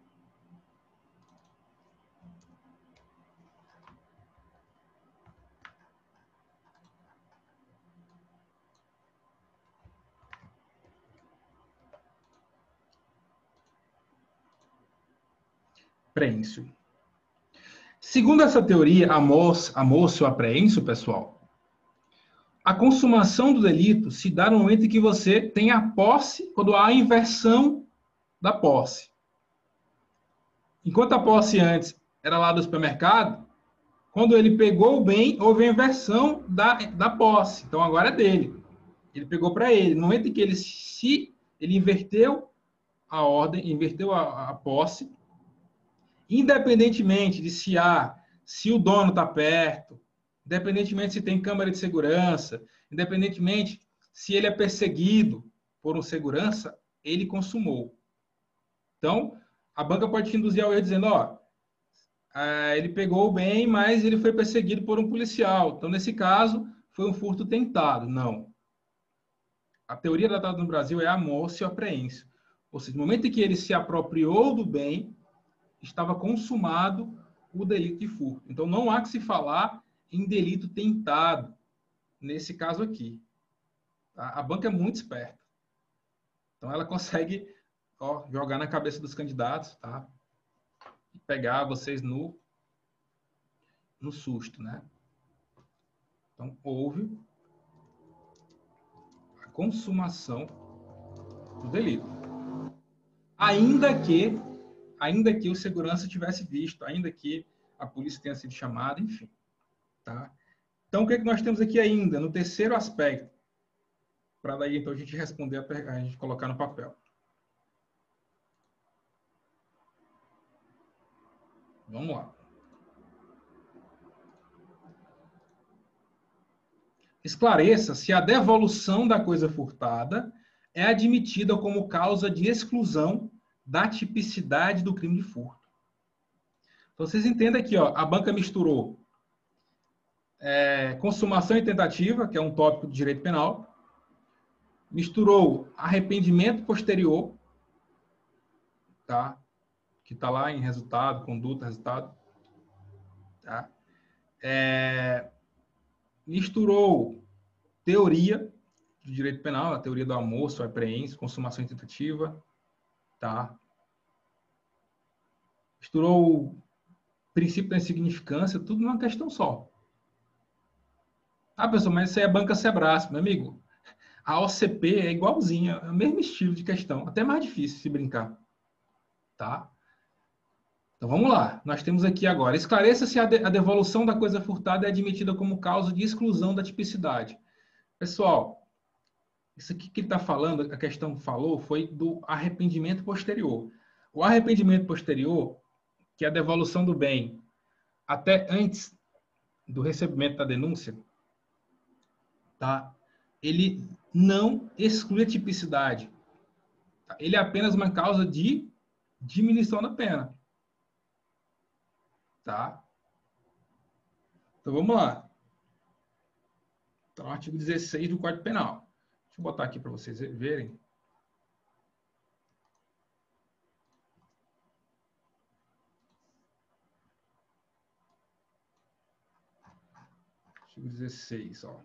Apreêncio. Segundo essa teoria, amócio, apreêncio, pessoal, a consumação do delito se dá no momento em que você tem a posse, quando há a inversão da posse. Enquanto a posse antes era lá do supermercado, quando ele pegou o bem, houve a inversão da posse. Então agora é dele. Ele pegou para ele. No momento em que ele inverteu a ordem, inverteu a posse, independentemente de se o dono está perto, independentemente se tem câmera de segurança, independentemente se ele é perseguido por um segurança, ele consumou. Então, a banca pode te induzir ao erro dizendo, ele pegou o bem, mas ele foi perseguido por um policial. Então, nesse caso, foi um furto tentado. Não. A teoria datada no Brasil é amócio apreêncio. Ou seja, no momento em que ele se apropriou do bem, estava consumado o delito de furto. Então, não há que se falar em delito tentado, nesse caso aqui. Tá? A banca é muito esperta. Então, ela consegue jogar na cabeça dos candidatos, tá? E pegar vocês no susto, né? Então, houve a consumação do delito. Ainda que o segurança tivesse visto, ainda que a polícia tenha sido chamada, enfim. Tá? Então, o que é que nós temos aqui ainda? No terceiro aspecto, para daí, então, a gente responder, a gente colocar no papel. Vamos lá. Esclareça se a devolução da coisa furtada é admitida como causa de exclusão da tipicidade do crime de furto. Então, vocês entendem aqui, a banca misturou consumação e tentativa, que é um tópico de direito penal, misturou arrependimento posterior, tá? Que está lá em resultado, conduta, resultado. Tá? Misturou teoria do direito penal, a teoria do almoço, apreensão, consumação e tentativa. Tá? Misturou princípio da insignificância, tudo numa questão só. Pessoal, mas isso aí é banca Sebrae, meu amigo. A OCP é igualzinha, é o mesmo estilo de questão, até mais difícil se brincar. Tá? Então vamos lá. Nós temos aqui agora. Esclareça se a devolução da coisa furtada é admitida como causa de exclusão da tipicidade. Pessoal, isso aqui que ele está falando, a questão falou, foi do arrependimento posterior. O arrependimento posterior, que é a devolução do bem até antes do recebimento da denúncia, tá? Ele não exclui a tipicidade. Tá? Ele é apenas uma causa de diminuição da pena. Tá? Então vamos lá. Então, artigo 16 do Código Penal. Deixa eu botar aqui para vocês verem. Artigo 16, ó.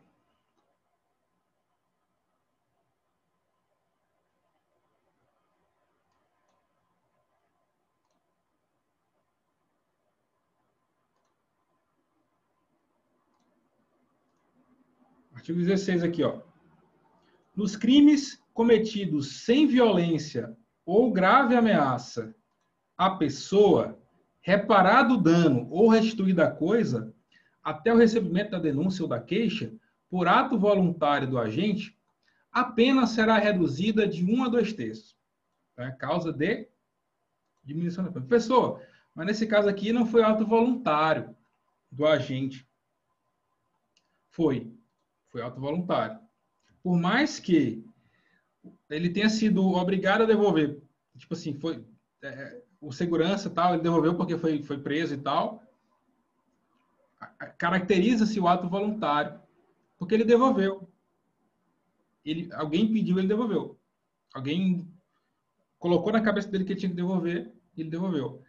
Artigo 16 aqui, ó. Nos crimes cometidos sem violência ou grave ameaça à pessoa, reparado o dano ou restituída a coisa, até o recebimento da denúncia ou da queixa, por ato voluntário do agente, a pena será reduzida de 1 a 2 terços. É causa de diminuição da pena. Professor, mas nesse caso aqui não foi ato voluntário do agente. Foi ato voluntário. Por mais que ele tenha sido obrigado a devolver, tipo assim, foi o segurança tal, ele devolveu porque foi preso e tal, caracteriza-se o ato voluntário, porque ele devolveu. Alguém pediu, ele devolveu. Alguém colocou na cabeça dele que ele tinha que devolver, ele devolveu.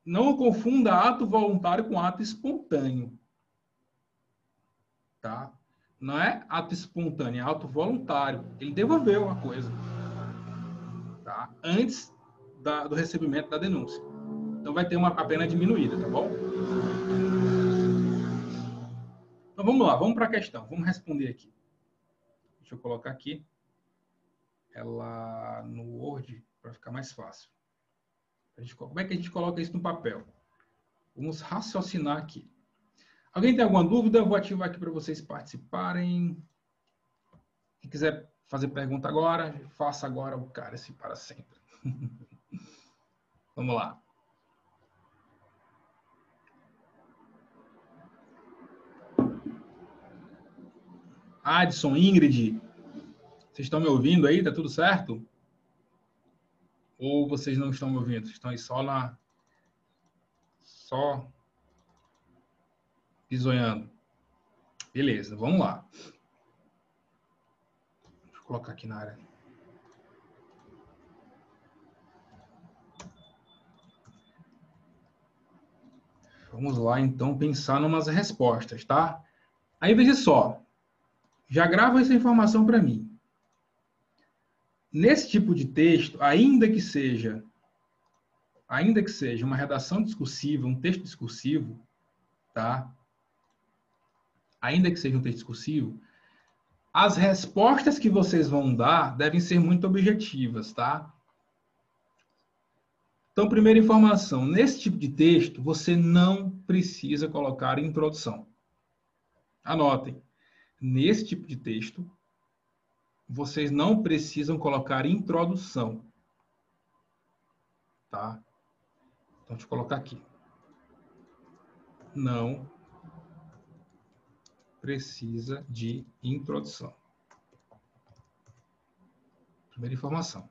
Não confunda ato voluntário com ato espontâneo. Tá? Não é ato espontâneo, é ato voluntário. Ele devolveu a coisa. Tá? Antes do recebimento da denúncia. Então vai ter a pena diminuída, tá bom? Então vamos lá, vamos para a questão. Vamos responder aqui. Deixa eu colocar aqui ela no Word para ficar mais fácil. Como é que a gente coloca isso no papel? Vamos raciocinar aqui. Alguém tem alguma dúvida? Eu vou ativar aqui para vocês participarem. Quem quiser fazer pergunta agora, faça agora o cálice para sempre. Vamos lá. Adson, Ingrid, vocês estão me ouvindo aí? Tá tudo certo? Ou vocês não estão me ouvindo? Vocês estão aí só pisonhando. Beleza, vamos lá. Deixa eu colocar aqui na área. Vamos lá, então, pensar em umas respostas, tá? Aí, veja só. Já grava essa informação para mim. Nesse tipo de texto, ainda que seja uma redação discursiva, um texto discursivo, tá? Ainda que seja um texto discursivo, as respostas que vocês vão dar devem ser muito objetivas, tá? Então, primeira informação, nesse tipo de texto, você não precisa colocar introdução. Anotem, nesse tipo de texto, vocês não precisam colocar introdução. Tá? Então, deixa eu colocar aqui. Não precisa de introdução. Primeira informação.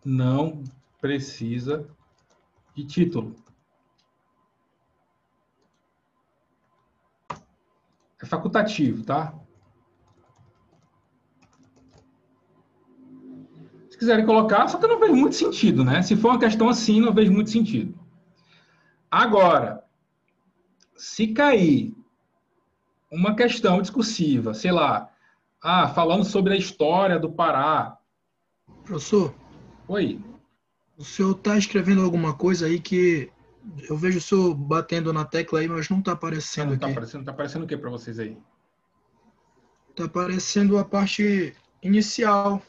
Não precisa de título. É facultativo, tá? Se quiserem colocar, só que eu não vejo muito sentido, né? Se for uma questão assim, não vejo muito sentido. Agora, se cair uma questão discursiva, sei lá, falando sobre a história do Pará. Professor? Oi. O senhor está escrevendo alguma coisa aí que eu vejo o senhor batendo na tecla aí, mas não está aparecendo aqui. Tá aparecendo o que para vocês aí? Está aparecendo a parte inicial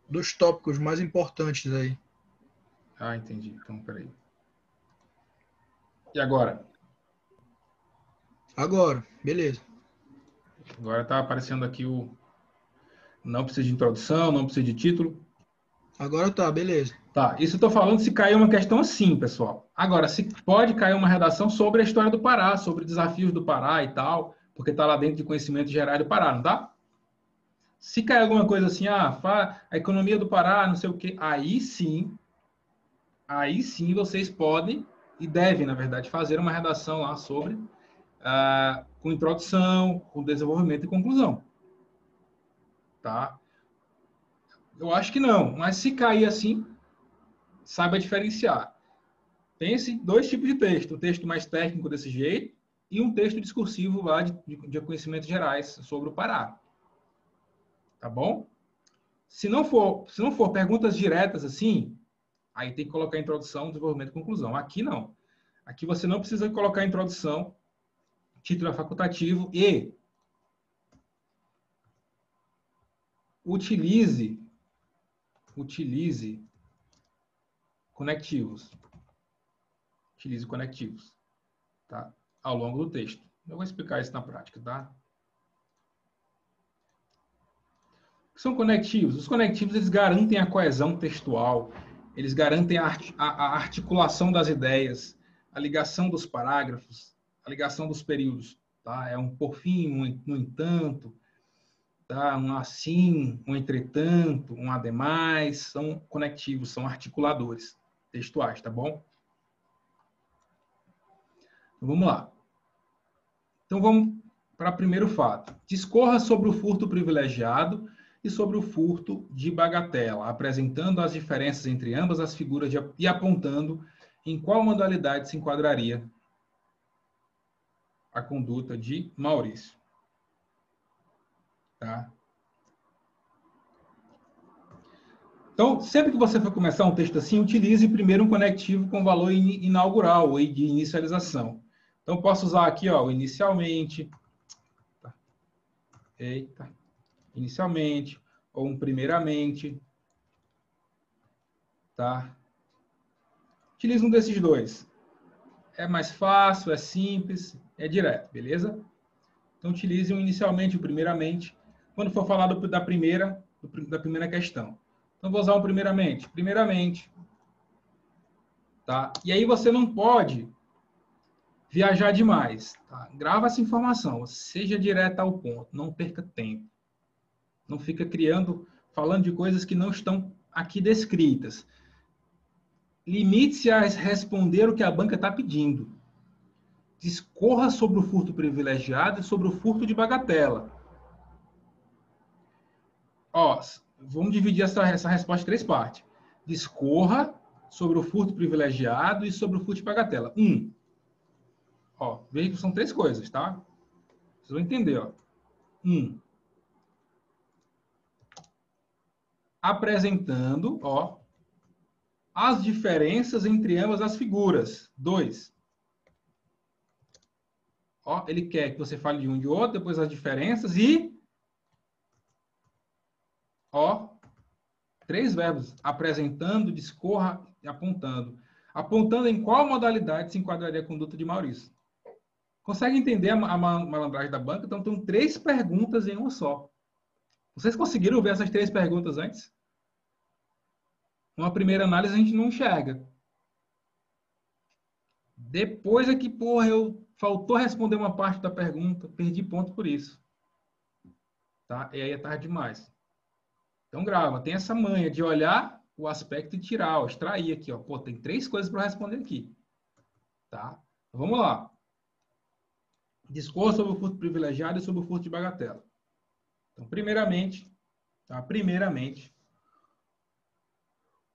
dos tópicos mais importantes aí. Ah, entendi. Então, peraí. E agora? Agora, beleza. Agora está aparecendo aqui o... Não precisa de introdução, não precisa de título. Agora tá, beleza. Tá, isso eu estou falando se cair uma questão assim, pessoal. Agora, se pode cair uma redação sobre a história do Pará, sobre desafios do Pará e tal, porque está lá dentro de conhecimentos gerais do Pará, não tá? Se cair alguma coisa assim, a economia do Pará, não sei o quê, aí sim vocês podem e devem, na verdade, fazer uma redação lá sobre, com introdução, com desenvolvimento e conclusão. Tá? Eu acho que não, mas se cair assim, saiba diferenciar. Pense dois tipos de texto, um texto mais técnico desse jeito e um texto discursivo lá de conhecimentos gerais sobre o Pará. Tá bom? Se não for perguntas diretas assim, aí tem que colocar introdução, desenvolvimento e conclusão. Aqui não. Aqui você não precisa colocar a introdução, título é facultativo e utilize conectivos. Utilize conectivos, tá? Ao longo do texto. Eu vou explicar isso na prática, tá? O que são conectivos? Os conectivos, eles garantem a coesão textual, eles garantem a articulação das ideias, a ligação dos parágrafos, a ligação dos períodos, tá? É um por fim, um no entanto, tá? Um assim, um entretanto, um ademais, são conectivos, são articuladores textuais, tá bom? Então, vamos lá. Então, vamos para o primeiro fato. Discorra sobre o furto privilegiado e sobre o furto de bagatela, apresentando as diferenças entre ambas as figuras e apontando em qual modalidade se enquadraria a conduta de Maurício. Tá? Então, sempre que você for começar um texto assim, utilize primeiro um conectivo com valor inaugural ou de inicialização. Então, posso usar aqui, ó, o inicialmente. Eita. Inicialmente, ou um primeiramente. Tá? Utilize um desses dois. É mais fácil, é simples, é direto, beleza? Então, utilize um inicialmente, um primeiramente, quando for falar da primeira questão. Então, vou usar um primeiramente. Primeiramente. Tá? E aí você não pode viajar demais. Tá? Grava essa informação, seja direto ao ponto, não perca tempo. Não fica falando de coisas que não estão aqui descritas. Limite-se a responder o que a banca está pedindo. Discorra sobre o furto privilegiado e sobre o furto de bagatela. Ó, vamos dividir essa resposta em 3 partes. Discorra sobre o furto privilegiado e sobre o furto de bagatela. Ó, veja que são 3 coisas, tá? Vocês vão entender, ó. 1. Apresentando, ó, as diferenças entre ambas as figuras. 2. Ó, ele quer que você fale de um e de outro, depois as diferenças e... Ó, 3 verbos. Apresentando, discorra e apontando. Apontando em qual modalidade se enquadraria a conduta de Maurício. Consegue entender a malandragem da banca? Então, tem 3 perguntas em uma só. Vocês conseguiram ver essas 3 perguntas antes? Numa primeira análise, a gente não enxerga. Depois é que, porra, faltou responder uma parte da pergunta, perdi ponto por isso. Tá? E aí é tarde demais. Então, grava. Tem essa manha de olhar o aspecto e tirar, ó, extrair aqui. Ó. Pô, tem 3 coisas para responder aqui. Tá? Então, vamos lá. Discorra sobre o furto privilegiado e sobre o furto de bagatela. Então, primeiramente, tá? Primeiramente,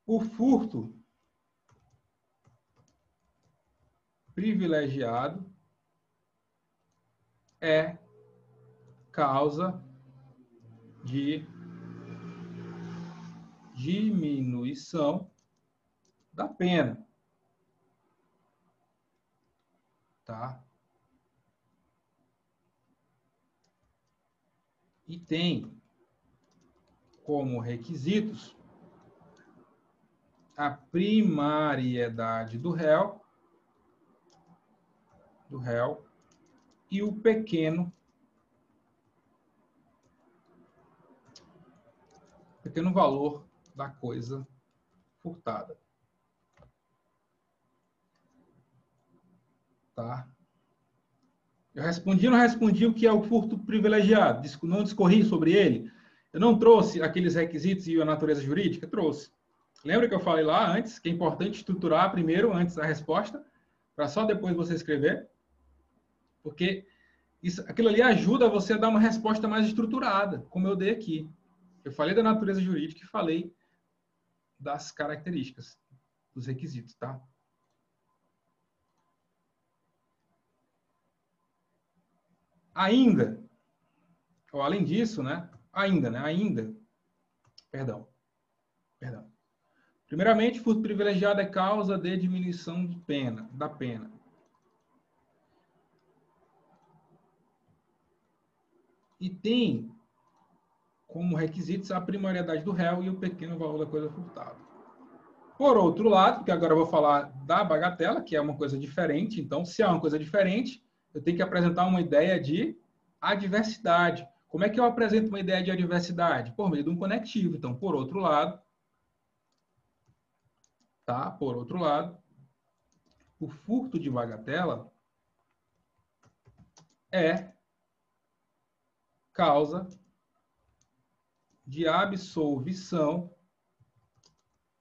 o furto privilegiado é causa de diminuição da pena. Tá? E tem como requisitos a primariedade do réu e o pequeno valor da coisa furtada. Tá? Eu respondi ou não respondi o que é o furto privilegiado? Não discorri sobre ele? Eu não trouxe aqueles requisitos e a natureza jurídica? Trouxe. Lembra que eu falei lá antes que é importante estruturar primeiro, antes da resposta, para só depois você escrever? Porque aquilo ali ajuda você a dar uma resposta mais estruturada, como eu dei aqui. Eu falei da natureza jurídica e falei das características, dos requisitos, tá? Ainda, ou além disso, né? Perdão. Primeiramente, furto privilegiado é causa de diminuição da pena. e tem como requisitos a primariedade do réu e o pequeno valor da coisa furtada. Por outro lado, porque agora eu vou falar da bagatela, que é uma coisa diferente, então, se é uma coisa diferente, eu tenho que apresentar uma ideia de adversidade. Como é que eu apresento uma ideia de adversidade? Por meio de um conectivo. Então, por outro lado, tá? Por outro lado, o furto de bagatela é causa de absolvição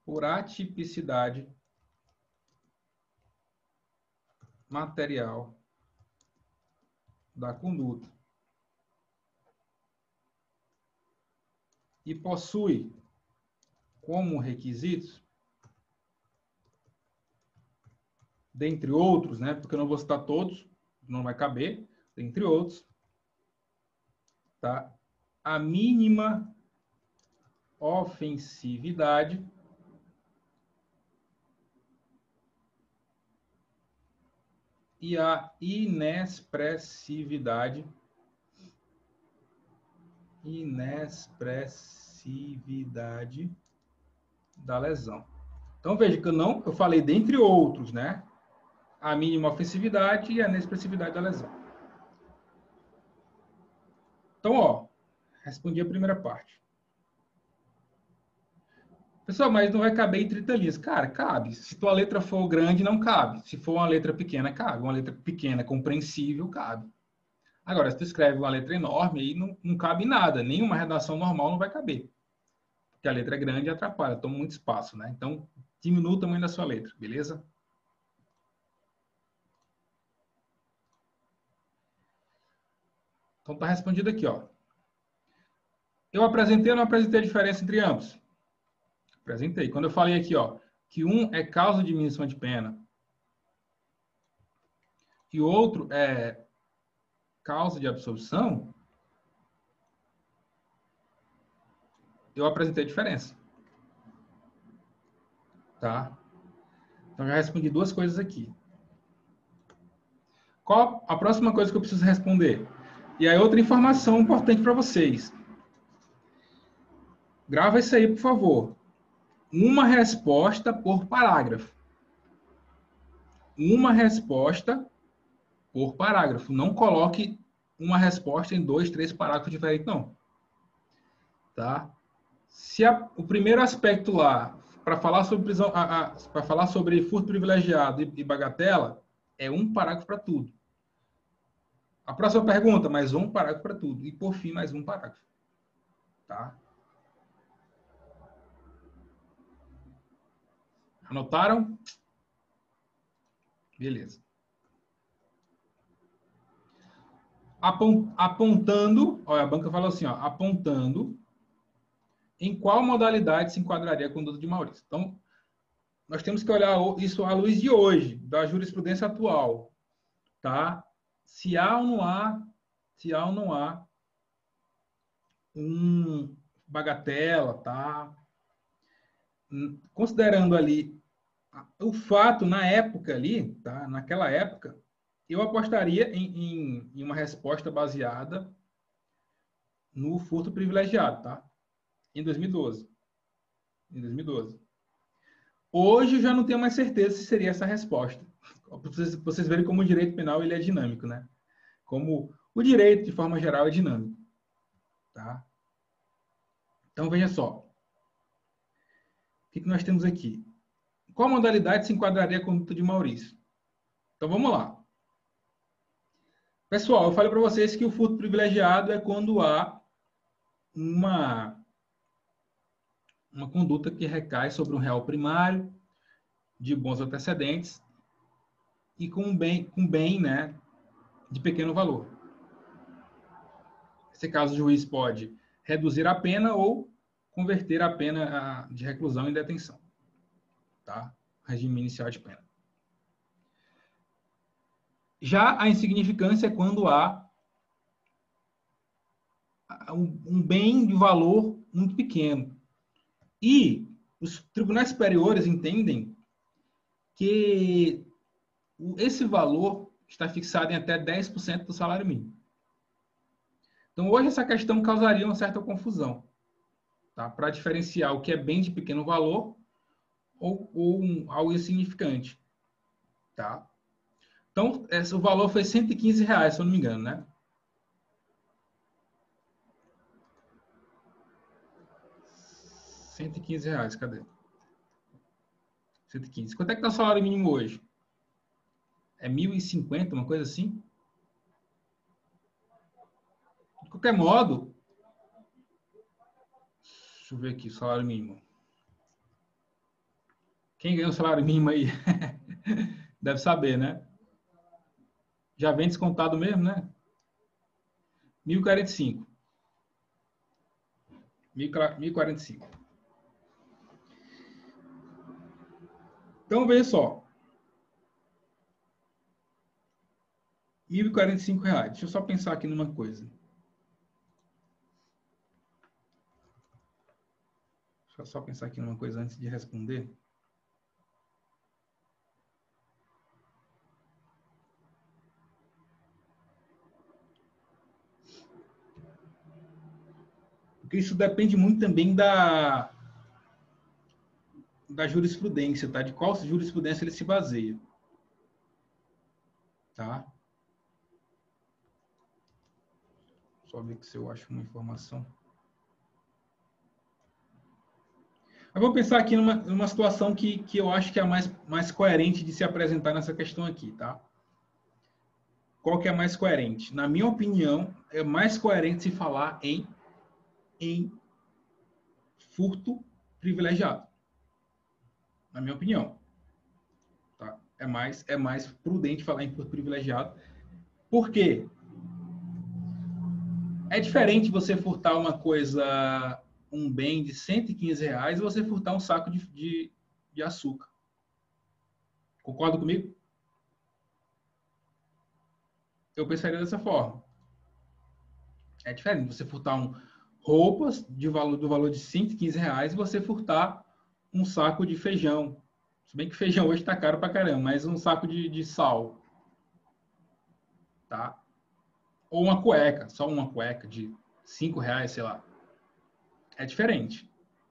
por atipicidade material da conduta e possui como requisitos, dentre outros, né, porque eu não vou citar todos, não vai caber, dentre outros, tá? A mínima ofensividade e a inexpressividade da lesão. Então veja que eu falei dentre outros, né? A mínima ofensividade e a inexpressividade da lesão. Então, ó, respondi a primeira parte. Pessoal, mas não vai caber em 30 linhas. Cara, cabe. Se tua letra for grande, não cabe. Se for uma letra pequena, cabe. Uma letra pequena, compreensível, cabe. Agora, se tu escreve uma letra enorme, aí não cabe nada. Nenhuma redação normal não vai caber. Porque a letra é grande e atrapalha, toma muito espaço, né? Então, diminua o tamanho da sua letra, beleza? Então, tá respondido aqui, ó. Eu apresentei ou não apresentei a diferença entre ambos? Apresentei. Quando eu falei aqui, ó, que um é causa de diminuição de pena e o outro é causa de absorção, eu apresentei a diferença. Tá? Então, já respondi duas coisas aqui. Qual a próxima coisa que eu preciso responder? E aí, outra informação importante para vocês. Grava isso aí, por favor. Uma resposta por parágrafo. Uma resposta por parágrafo. Não coloque uma resposta em 2, 3 parágrafos diferentes, não. Tá? Se o primeiro aspecto lá, para falar sobre prisão, para falar sobre furto privilegiado e bagatela, é um parágrafo para tudo. A próxima pergunta, mais um parágrafo para tudo. E, por fim, mais um parágrafo. Tá? Anotaram? Beleza. Apontando, olha, a banca falou assim, ó, apontando em qual modalidade se enquadraria a conduta de Maurício. Então, nós temos que olhar isso à luz de hoje, da jurisprudência atual. Tá? Se há ou não há um bagatela, tá? Considerando ali o fato na época ali, tá? Naquela época, eu apostaria em uma resposta baseada no furto privilegiado, tá? Em 2012. Em 2012. Hoje eu já não tenho mais certeza se seria essa resposta. Vocês verem como o direito penal ele é dinâmico, né? Como o direito, de forma geral, é dinâmico. Tá? Então, veja só. O que nós temos aqui? Qual modalidade se enquadraria a conduta de Maurício? Então, vamos lá. Pessoal, eu falei para vocês que o furto privilegiado é quando há uma conduta que recai sobre um réu primário, de bons antecedentes, e com bem, né, de pequeno valor. Nesse caso, o juiz pode reduzir a pena ou converter a pena de reclusão em detenção. Tá? Regime inicial de pena. Já a insignificância é quando há um bem de valor muito pequeno. E os tribunais superiores entendem que esse valor está fixado em até 10% do salário mínimo. Então, hoje, essa questão causaria uma certa confusão, tá? Para diferenciar o que é bem de pequeno valor ou algo insignificante, tá? Então, o valor foi R$ 115, se eu não me engano, né? R$ 115, cadê? 115. Quanto é que está o salário mínimo hoje? É 1.050, uma coisa assim? De qualquer modo, deixa eu ver aqui, salário mínimo. Quem ganha o salário mínimo aí? Deve saber, né? Já vem descontado mesmo, né? 1.045. 1.045. Então, veja só. R$ 1.045. Deixa eu só pensar aqui numa coisa. Deixa eu só pensar aqui numa coisa antes de responder. Porque isso depende muito também da jurisprudência, tá? De qual jurisprudência ele se baseia. Tá? Só ver se eu acho uma informação. Mas vou pensar aqui numa situação que eu acho que é a mais coerente de se apresentar nessa questão aqui, tá? Qual que é a mais coerente? Na minha opinião, é mais coerente se falar em furto privilegiado. Na minha opinião. Tá? É mais prudente falar em furto privilegiado. Por quê? É diferente você furtar uma coisa, um bem de R$ 115 e você furtar um saco de açúcar. Concorda comigo? Eu pensaria dessa forma. É diferente você furtar roupas do valor de R$ 115 e você furtar um saco de feijão. Se bem que feijão hoje está caro pra caramba, mas um saco de sal. Tá? Ou uma cueca, só uma cueca de R$ 5, sei lá. É diferente.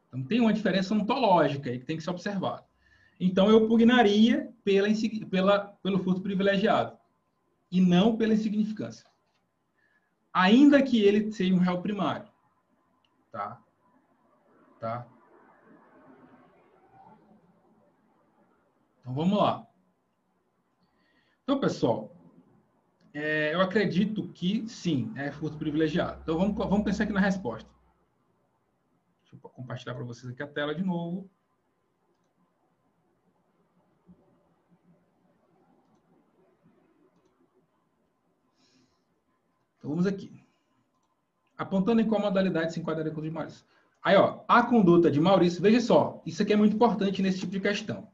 Então tem uma diferença ontológica aí que tem que ser observada. Então eu pugnaria pelo furto privilegiado e não pela insignificância. Ainda que ele seja um réu primário. Tá? Então vamos lá. Então, pessoal, eu acredito que sim, é furto privilegiado. Então vamos pensar aqui na resposta. Deixa eu compartilhar para vocês aqui a tela de novo. Então vamos aqui. Apontando em qual modalidade se enquadraria a conduta de Maurício. Aí, ó, a conduta de Maurício, veja só, isso aqui é muito importante nesse tipo de questão.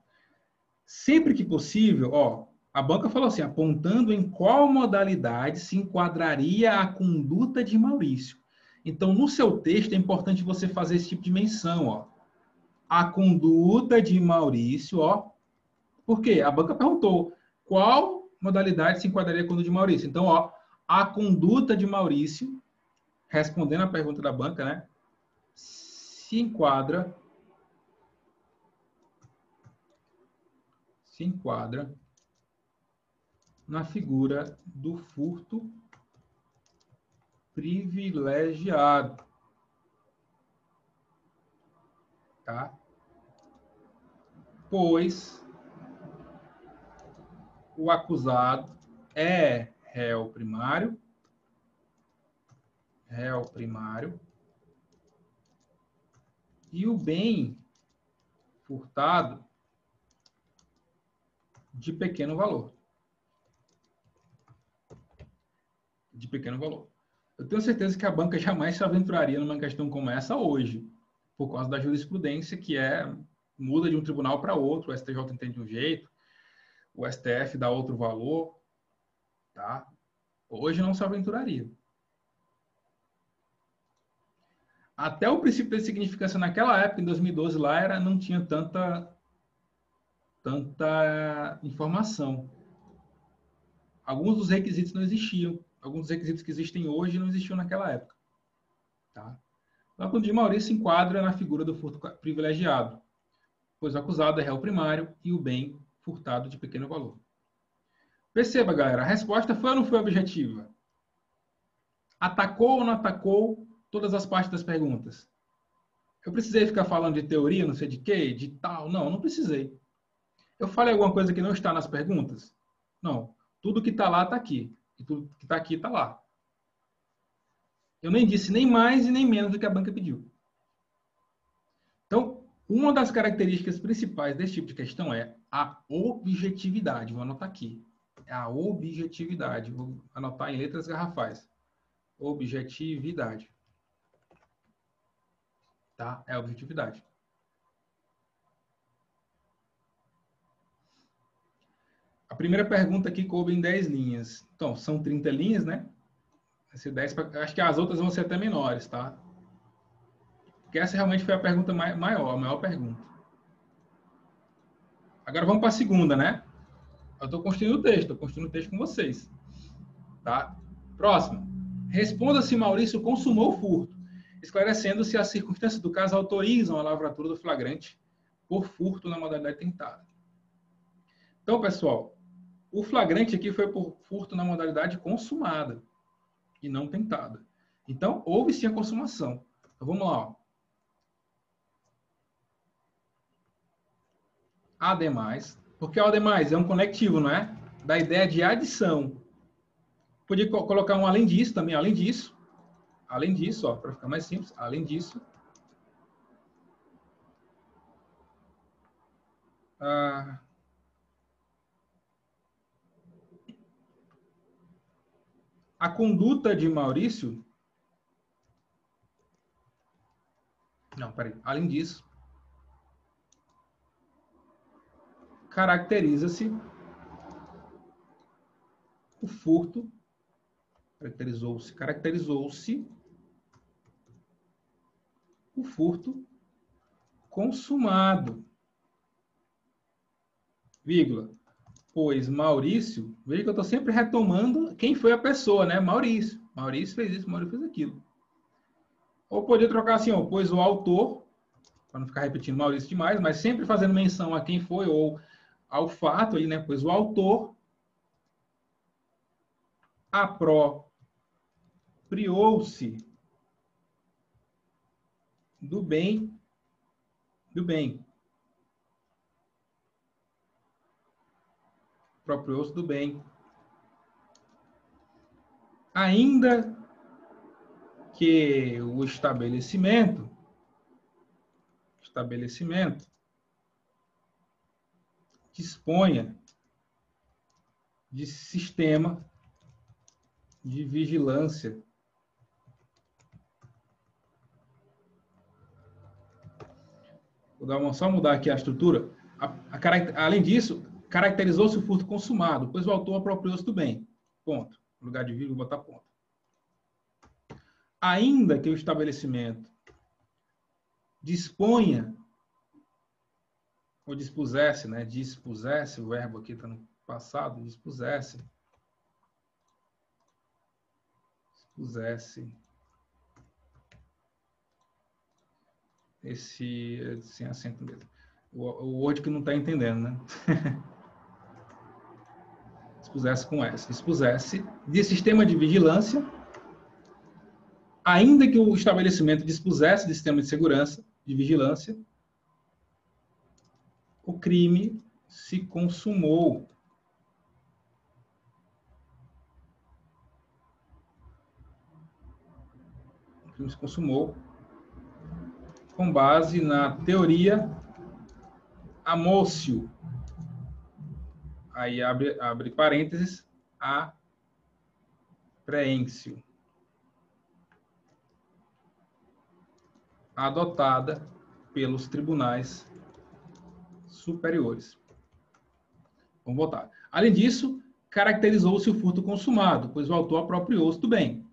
Sempre que possível, ó, a banca falou assim, apontando em qual modalidade se enquadraria a conduta de Maurício. Então, no seu texto, é importante você fazer esse tipo de menção, ó. A conduta de Maurício, ó. Por quê? A banca perguntou qual modalidade se enquadraria a conduta de Maurício. Então, ó, a conduta de Maurício, respondendo a pergunta da banca, né? Se enquadra na figura do furto privilegiado. Tá? Pois o acusado é réu primário, e o bem furtado de pequeno valor. Eu tenho certeza que a banca jamais se aventuraria numa questão como essa hoje, por causa da jurisprudência que muda de um tribunal para outro, o STJ entende de um jeito, o STF dá outro valor, tá? Hoje não se aventuraria. Até o princípio de significância naquela época, em 2012, lá não tinha tanta informação. Alguns dos requisitos não existiam. alguns requisitos que existem hoje não existiam naquela época. Tá? O lacuna de Maurício se enquadra na figura do furto privilegiado, pois o acusado é réu primário e o bem furtado de pequeno valor. Perceba, galera, a resposta foi ou não foi objetiva? Atacou ou não atacou todas as partes das perguntas? Eu precisei ficar falando de teoria, não sei de quê, de tal? Não, não precisei. Eu falei alguma coisa que não está nas perguntas? Não. Tudo que está lá está aqui. E tudo que está aqui está lá. Eu nem disse nem mais e nem menos do que a banca pediu. Então, uma das características principais desse tipo de questão é a objetividade. Vou anotar aqui. É a objetividade. Vou anotar em letras garrafais. Objetividade. Tá? É a objetividade. A primeira pergunta aqui coube em 10 linhas. Então, são 30 linhas, né? Esse 10, acho que as outras vão ser até menores, tá? Porque essa realmente foi a pergunta maior, a maior pergunta. Agora vamos para a segunda, né? Eu estou construindo o texto com vocês. Tá? Próximo. Responda se Maurício consumou o furto, esclarecendo se as circunstâncias do caso autorizam a lavratura do flagrante por furto na modalidade tentada. Então, pessoal, o flagrante aqui foi por furto na modalidade consumada e não tentada. Então, houve sim a consumação. Então, vamos lá. Ó. Ademais, porque o ademais é um conectivo, não é? Da ideia de adição. Podia colocar um além disso também, além disso, ó, para ficar mais simples, além disso. A conduta de Maurício... Não, peraí. Além disso, caracteriza-se o furto, caracterizou-se o furto consumado, vírgula, pois Maurício, veja que eu estou sempre retomando quem foi a pessoa, né? Maurício. Maurício fez isso, Maurício fez aquilo. Ou podia trocar assim, ó, pois o autor, para não ficar repetindo Maurício demais, mas sempre fazendo menção a quem foi ou ao fato ali, né? Pois o autor apropriou-se do bem. Apropriou-se do bem. Ainda que o estabelecimento disponha de sistema de vigilância só mudar aqui a estrutura. Além disso, caracterizou-se o furto consumado, pois o autor apropriou-se do bem. Ponto. No lugar de vírgula, botar ponto. Ainda que o estabelecimento disponha, ou dispusesse, né? Dispusesse, o verbo aqui está no passado, dispusesse. Esse sem acento mesmo. O Word que não está entendendo, né? Dispusesse com S. Dispusesse de sistema de vigilância, ainda que o estabelecimento dispusesse de sistema de segurança, de vigilância, o crime se consumou. O crime se consumou com base na teoria Amócio. Aí abre parênteses, apreensio. Adotada pelos tribunais superiores. Vamos voltar. Além disso, caracterizou-se o furto consumado, pois o autor apropriou-se do bem.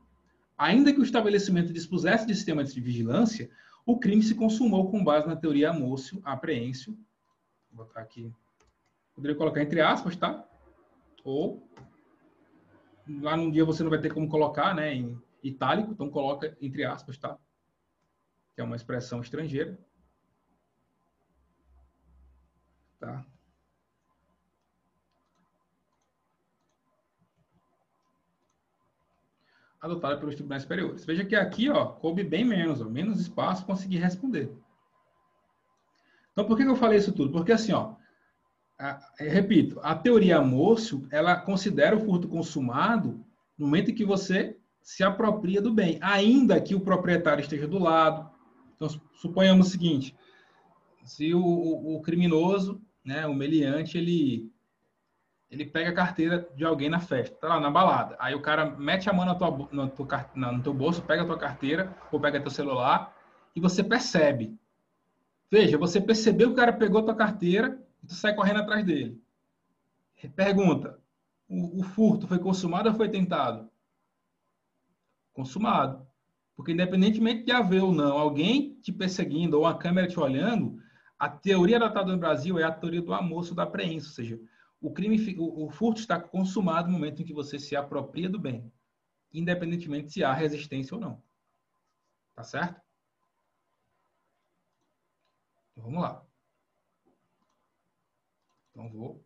Ainda que o estabelecimento dispusesse de sistema de vigilância, o crime se consumou com base na teoria Amócio, apreensio. Vou botar aqui. Poderia colocar entre aspas, tá? Ou Lá num dia você não vai ter como colocar, né, em itálico, então coloca entre aspas, tá? Que é uma expressão estrangeira. Tá? Adotada pelos tribunais superiores. Veja que aqui, ó, coube bem menos, ó, menos espaço para conseguir responder. Então, por que eu falei isso tudo? Porque, assim, ó, repito, a teoria Amorcio, ela considera o furto consumado no momento em que você se apropria do bem, ainda que o proprietário esteja do lado. Então, suponhamos o seguinte, se o criminoso, né, o meliante, ele pega a carteira de alguém na festa, tá lá na balada. Aí o cara mete a mão no teu bolso, pega a tua carteira, ou pega teu celular, e você percebe. Veja, você percebeu que o cara pegou a tua carteira e tu sai correndo atrás dele. Pergunta, o furto foi consumado ou foi tentado? Consumado. Porque independentemente de haver ou não alguém te perseguindo ou a câmera te olhando, a teoria adotada no Brasil é a teoria do almoço da apreensão, ou seja, o furto está consumado no momento em que você se apropria do bem, independentemente se há resistência ou não. Tá certo? Então, vamos lá. Então, vou...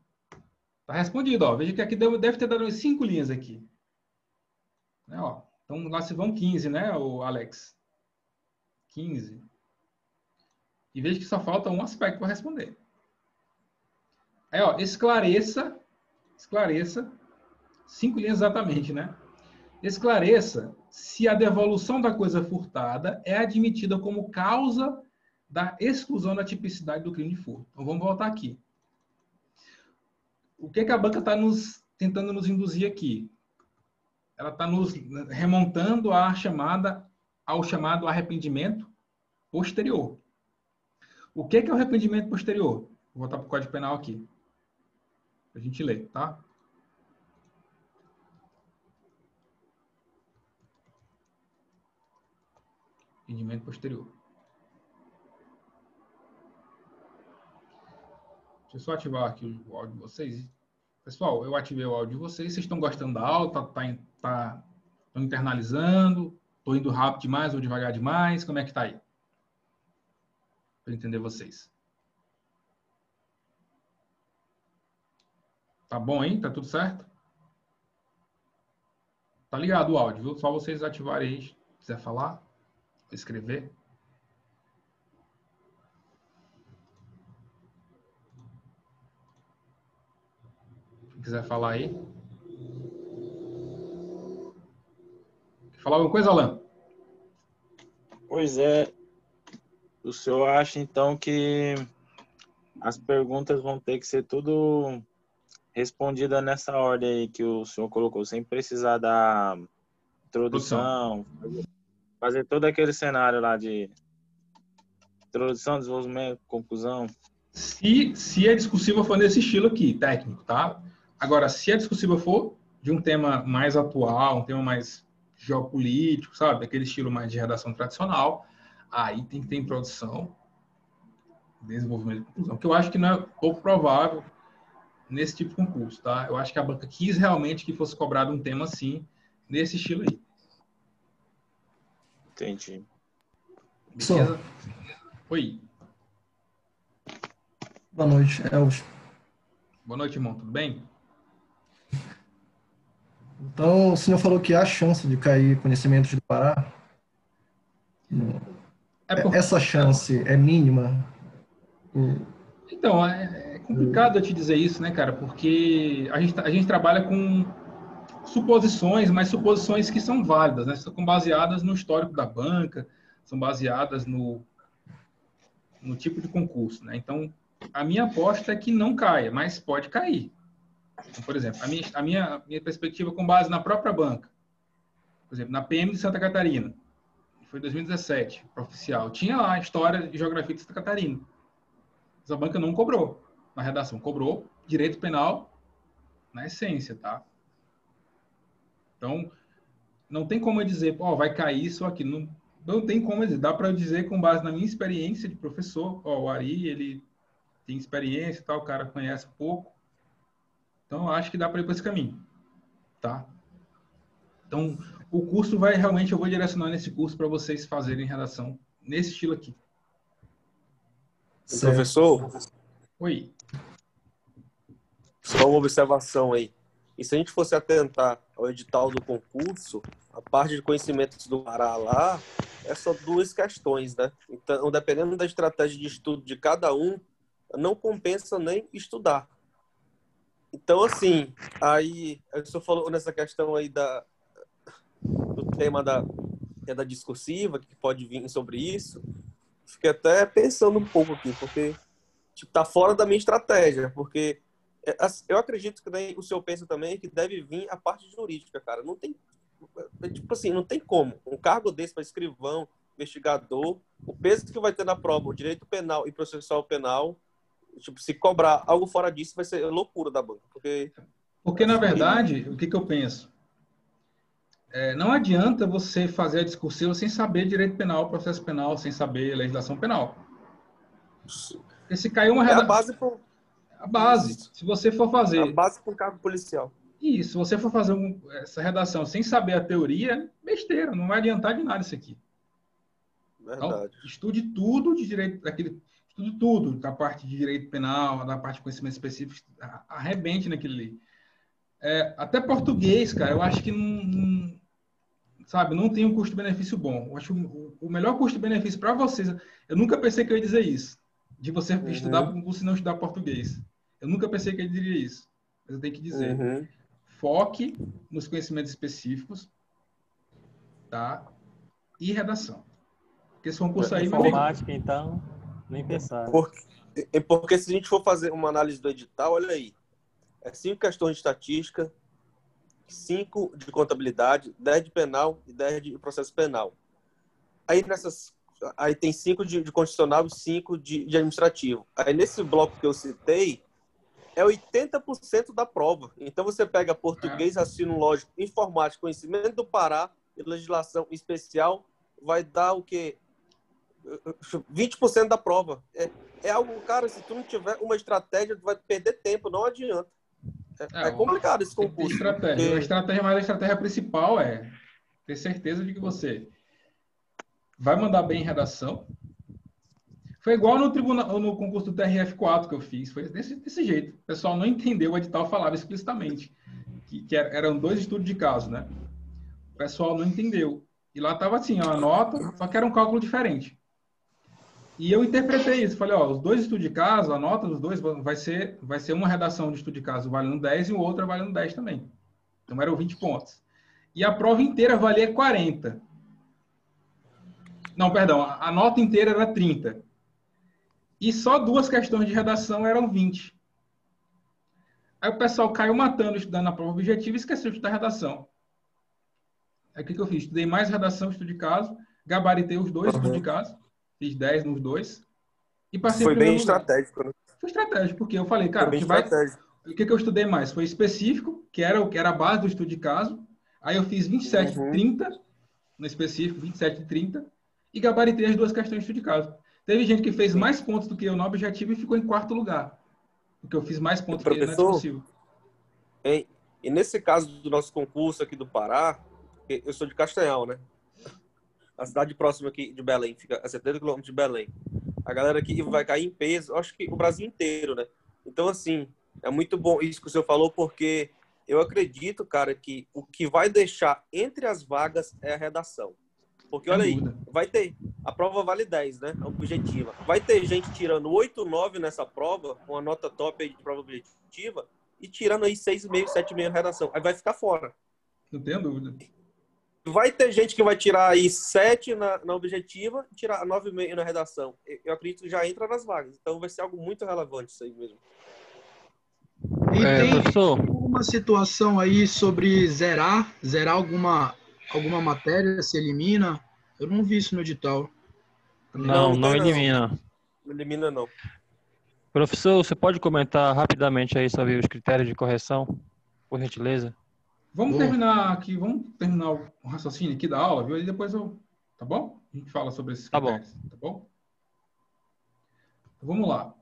Tá respondido, ó. Veja que aqui deve ter dado umas 5 linhas aqui. Né, ó. Então, lá se vão 15, né, o Alex? 15. E veja que só falta um aspecto para responder. Aí, ó, esclareça, 5 linhas exatamente, né? Esclareça se a devolução da coisa furtada é admitida como causa da exclusão da tipicidade do crime de furto. Então, vamos voltar aqui. O que a banca está tentando nos induzir aqui? Ela está nos remontando ao chamado arrependimento posterior. O que é o arrependimento posterior? Vou voltar para o Código Penal aqui, para a gente ler, tá? Arrependimento posterior. Deixa eu só ativar aqui o áudio de vocês. Pessoal, eu ativei o áudio de vocês. Vocês estão gostando da aula? Estão internalizando? Estou indo rápido demais ou devagar demais? Como é que está aí? Para entender vocês. Tá bom, hein? Tá tudo certo? Tá ligado o áudio, viu? Só vocês ativarem aí. Se quiser falar, escrever. Se quiser falar aí. Quer falar alguma coisa, Alan? Pois é. O senhor acha, então, que as perguntas vão ter que ser tudo respondidas nessa ordem aí que o senhor colocou, sem precisar da introdução, fazer todo aquele cenário lá de introdução, desenvolvimento, conclusão? Se a discussível for nesse estilo aqui, técnico, tá? Agora, se a discussível for de um tema mais atual, um tema mais geopolítico, sabe? Aquele estilo mais de redação tradicional, aí tem que ter introdução, desenvolvimento e conclusão, que eu acho que não é pouco provável nesse tipo de concurso, tá? Eu acho que a banca quis realmente que fosse cobrado um tema assim, nesse estilo aí. Entendi. Beleza? Oi. Boa noite, Elvis. Boa noite, irmão. Tudo bem? Então, o senhor falou que há chance de cair conhecimentos do Pará? Essa chance é mínima? Então, é complicado eu te dizer isso, né, cara? Porque a gente trabalha com suposições, mas suposições que são válidas, né? São baseadas no histórico da banca, são baseadas no tipo de concurso, né? Então, a minha aposta é que não caia, mas pode cair. Então, por exemplo, a minha perspectiva com base na própria banca, por exemplo, na PM de Santa Catarina, foi 2017, oficial, tinha lá a história de geografia de Santa Catarina. Mas a banca não cobrou na redação, cobrou direito penal na essência, tá? Então, não tem como eu dizer, ó, vai cair isso aqui. Não tem como eu dizer. Dá para eu dizer com base na minha experiência de professor, ó, o Ari, ele tem experiência e tal, o cara conhece pouco. Então, eu acho que dá para ir por esse caminho, tá? Então, o curso vai realmente, eu vou direcionar nesse curso para vocês fazerem redação nesse estilo aqui. Certo. Professor, Oi. só uma observação aí. E se a gente fosse atentar ao edital do concurso, a parte de conhecimentos do Pará lá, é só 2 questões, né? Então, dependendo da estratégia de estudo de cada um, não compensa nem estudar. Então, assim, aí, o senhor falou nessa questão aí do tema da discursiva, que pode vir sobre isso, fiquei até pensando um pouco aqui, porque tipo, tá fora da minha estratégia, porque eu acredito que nem o senhor pensa também que deve vir a parte jurídica, cara. Não tem, tipo assim, não tem como. Um cargo desse para escrivão, investigador, o peso que vai ter na prova, o direito penal e processual penal, tipo, se cobrar algo fora disso, vai ser loucura da banca. Porque na verdade, o que eu penso? Não adianta você fazer a discursiva sem saber direito penal, processo penal, sem saber legislação penal. Porque se caiu uma É a redação... base pro... A base. Se você for fazer... A base para um cargo policial. E se você for fazer essa redação sem saber a teoria, besteira, não vai adiantar de nada isso aqui. Verdade. Então, estude tudo de direito, estude tudo, da parte de direito penal, da parte de conhecimento específico, arrebente naquilo ali. Até português, cara, eu acho que não tem um custo-benefício bom. Eu acho o melhor custo-benefício para vocês, eu nunca pensei que eu ia dizer isso, de você estudar você não estudar português. Eu nunca pensei que eu diria isso, mas eu tenho que dizer. Foque nos conhecimentos específicos, tá? E redação. Porque esse concurso aí... Informática, então, nem pensar. Porque se a gente for fazer uma análise do edital, olha aí, 5 questões de estatística, 5 de contabilidade, 10 de penal e 10 de processo penal. Aí tem 5 de constitucional e 5 de administrativo. Aí nesse bloco que eu citei, é 80% da prova. Então você pega português, raciocínio lógico, informática, conhecimento do Pará e legislação especial, vai dar o quê? 20% da prova. É algo, cara, se tu não tiver uma estratégia, tu vai perder tempo, não adianta. É complicado esse concurso. Estratégia. A estratégia principal é ter certeza de que você vai mandar bem em redação. Foi igual no concurso do TRF4 que eu fiz. Foi desse jeito. O pessoal não entendeu, o edital falava explicitamente que eram 2 estudos de caso, né? O pessoal não entendeu. E lá estava assim, a nota, só que era um cálculo diferente. E eu interpretei isso. Falei, os 2 estudos de caso, a nota dos 2 vai ser uma redação de estudo de caso valendo 10 e o outro valendo 10 também. Então eram 20 pontos. E a prova inteira valia 40. Não, perdão, a nota inteira era 30. E só 2 questões de redação eram 20. Aí o pessoal caiu matando estudando a prova objetiva e esqueceu de estudar redação. Aí o que eu fiz? Estudei mais redação, estudo de caso, gabaritei os 2 estudos de caso, fiz 10 nos 2 e passei Foi bem lugar. estratégico, né? Foi estratégico, porque eu falei, cara, o que eu estudei mais? Foi específico, que era a base do estudo de caso. Aí eu fiz 27 e 30, no específico, 27 e 30, e gabaritei as 2 questões de estudo de caso. Teve gente que fez mais pontos do que eu no objetivo e ficou em 4º lugar. Porque eu fiz mais pontos que ele na discursiva. E nesse caso do nosso concurso aqui do Pará, eu sou de Castanhal, né? A cidade próxima aqui de Belém, fica a 70 quilômetros de Belém. A galera aqui vai cair em peso, acho que o Brasil inteiro, né? Então, assim, é muito bom isso que o senhor falou, porque eu acredito, cara, que o que vai deixar entre as vagas é a redação. Porque, olha aí, vai ter... A prova vale 10, né? Objetiva. Vai ter gente tirando 8, 9 nessa prova, uma nota top aí de prova objetiva, e tirando aí 6,5, 7,5 na redação. Aí vai ficar fora. Não tenho dúvida. Vai ter gente que vai tirar aí 7 na objetiva e tirar 9,5 na redação. Eu acredito que já entra nas vagas. Então vai ser algo muito relevante isso aí mesmo. E tem professor, alguma situação aí sobre zerar alguma matéria, se elimina? Eu não vi isso no edital. não elimina. Não elimina, não. Professor, você pode comentar rapidamente aí sobre os critérios de correção, por gentileza? Vamos terminar aqui, vamos terminar o raciocínio aqui da aula, viu? E depois tá bom? A gente fala sobre esses critérios, tá bom? Então, vamos lá.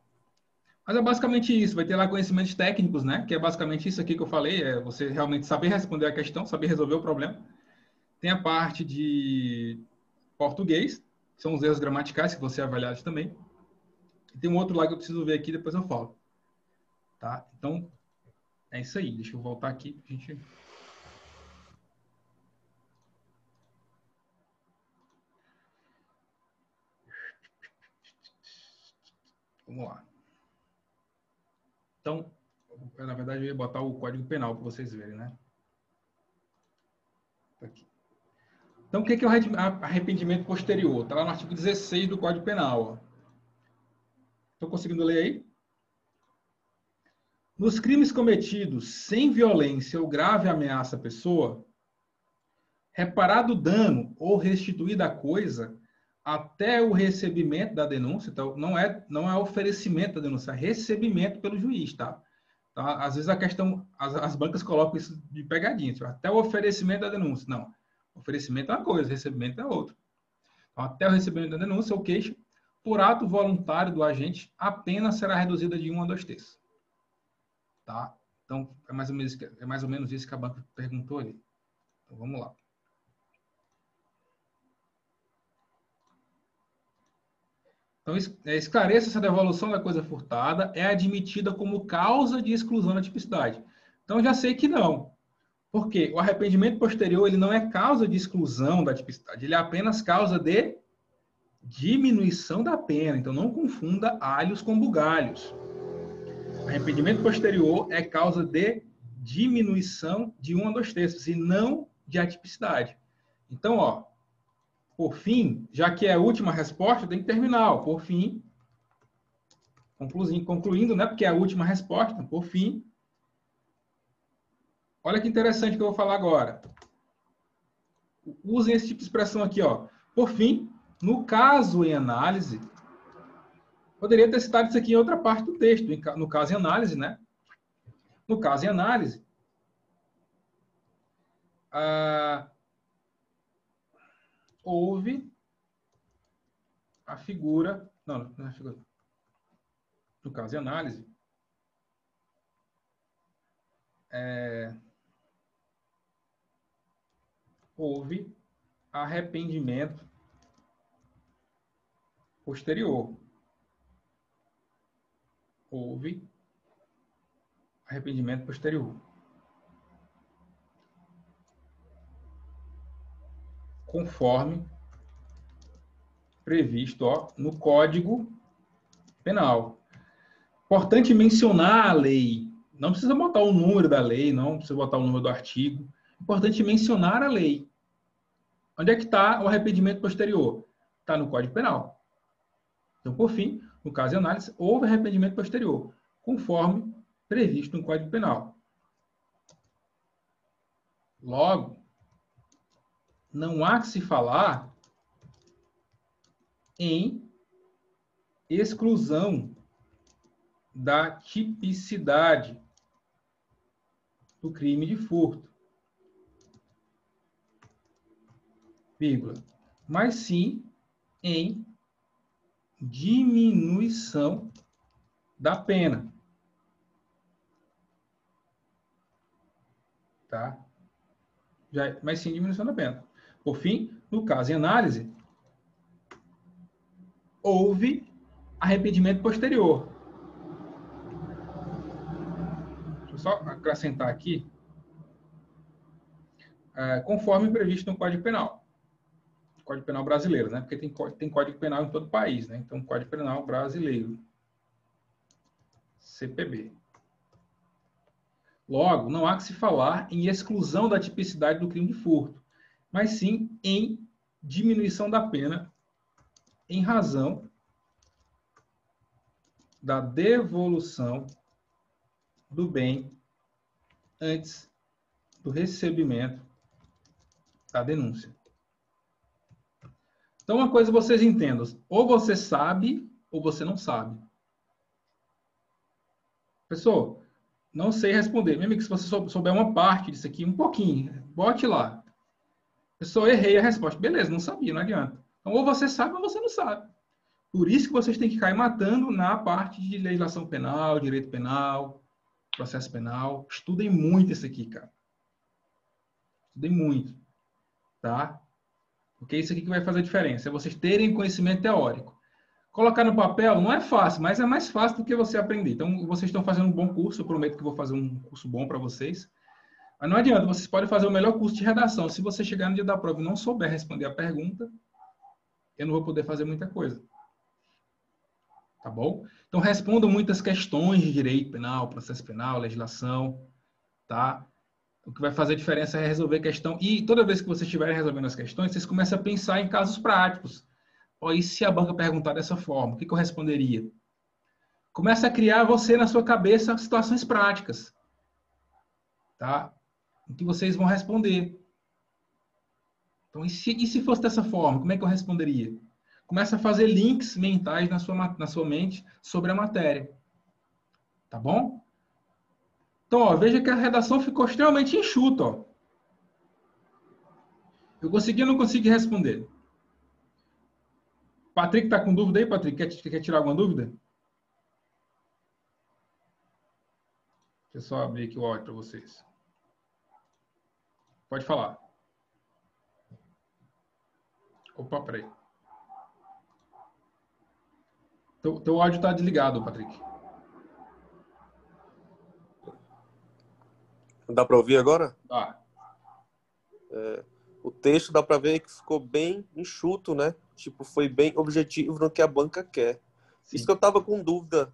Mas é basicamente isso. Vai ter lá conhecimentos técnicos, né? Que é basicamente isso aqui que eu falei. É você realmente saber responder a questão, saber resolver o problema. Tem a parte de português, que são os erros gramaticais que vão ser avaliados também. E tem um outro lá que eu preciso ver aqui, depois eu falo. Tá? Então, é isso aí. Deixa eu voltar aqui pra gente... Vamos lá. Então, na verdade, eu ia botar o Código Penal para vocês verem, né? Tá aqui. Então, o que é o arrependimento posterior? Está lá no artigo 16 do Código Penal. Estou conseguindo ler aí? Nos crimes cometidos sem violência ou grave ameaça à pessoa, reparado o dano ou restituída a coisa até o recebimento da denúncia. Então, não é oferecimento da denúncia, é recebimento pelo juiz, tá? Tá? Às vezes a questão, as bancas colocam isso de pegadinha, tipo, até o oferecimento da denúncia. Não, oferecimento é uma coisa, recebimento é outra. Então, até o recebimento da denúncia ou queixa, por ato voluntário do agente, a pena será reduzida de 1 a 2 terços. Tá? Então, é mais ou menos isso que a banca perguntou ali. Então, vamos lá. Então, esclareça se a devolução da coisa furtada é admitida como causa de exclusão da tipicidade. Então, já sei que não. Porque o arrependimento posterior ele não é causa de exclusão da tipicidade, ele é apenas causa de diminuição da pena. Então, não confunda alhos com bugalhos. O arrependimento posterior é causa de diminuição de 1 a 2 terços e não de atipicidade. Então, ó, por fim, já que é a última resposta, tem que terminar. Ó, por fim, concluindo, né? Porque é a última resposta, por fim. Olha que interessante que eu vou falar agora. Usem esse tipo de expressão aqui, ó. Por fim, no caso em análise, poderia ter citado isso aqui em outra parte do texto, no caso em análise, né? No caso em análise, houve a figura... Não é a figura. No caso em análise, houve arrependimento posterior. Houve arrependimento posterior. Conforme previsto, ó, no Código Penal. Importante mencionar a lei. Não precisa botar o número da lei, não precisa botar o número do artigo. Importante mencionar a lei. Onde é que está o arrependimento posterior? Está no Código Penal. Então, por fim, no caso de análise, houve arrependimento posterior, conforme previsto no Código Penal. Logo, não há que se falar em exclusão da tipicidade do crime de furto, vírgula, mas sim em diminuição da pena. Tá? Mas sim diminuição da pena. Por fim, no caso em análise, houve arrependimento posterior. Deixa eu só acrescentar aqui. Conforme previsto no Código Penal. Código Penal brasileiro, né? Porque tem Código Penal em todo o país, né? Então, Código Penal brasileiro. CPB. Logo, não há que se falar em exclusão da tipicidade do crime de furto, mas sim em diminuição da pena em razão da devolução do bem antes do recebimento da denúncia. Então, uma coisa vocês entendam, ou você sabe, ou você não sabe. Pessoal, não sei responder. Meu amigo, se você souber uma parte disso aqui, um pouquinho, bote lá. Pessoal, errei a resposta. Beleza, não sabia, não adianta. Então, ou você sabe, ou você não sabe. Por isso que vocês têm que cair matando na parte de legislação penal, direito penal, processo penal. Estudem muito isso aqui, cara. Estudem muito, tá? Porque é isso aqui que vai fazer a diferença. É vocês terem conhecimento teórico. Colocar no papel não é fácil, mas é mais fácil do que você aprender. Então, vocês estão fazendo um bom curso. Eu prometo que vou fazer um curso bom para vocês. Mas não adianta, vocês podem fazer o melhor curso de redação. Se você chegar no dia da prova e não souber responder a pergunta, eu não vou poder fazer muita coisa. Tá bom? Então, respondam muitas questões de direito penal, processo penal, legislação, tá? O que vai fazer a diferença é resolver questão. E toda vez que vocês estiverem resolvendo as questões, vocês começam a pensar em casos práticos. Ó, e se a banca perguntar dessa forma, o que eu responderia? Começa a criar você na sua cabeça situações práticas, tá? Em que vocês vão responder. Então, e se fosse dessa forma, como é que eu responderia? Começa a fazer links mentais na sua mente sobre a matéria. Tá bom? Então, ó, veja que a redação ficou extremamente enxuta. Ó. Eu consegui ou não consegui responder? Patrick está com dúvida aí, Patrick? Quer tirar alguma dúvida? Deixa eu só abrir aqui o áudio para vocês. Pode falar. Opa, peraí. Teu áudio está desligado, Patrick. Dá para ouvir agora? Tá. O texto dá para ver que ficou bem enxuto, né? Tipo, foi bem objetivo no que a banca quer. Sim. Isso que eu tava com dúvida.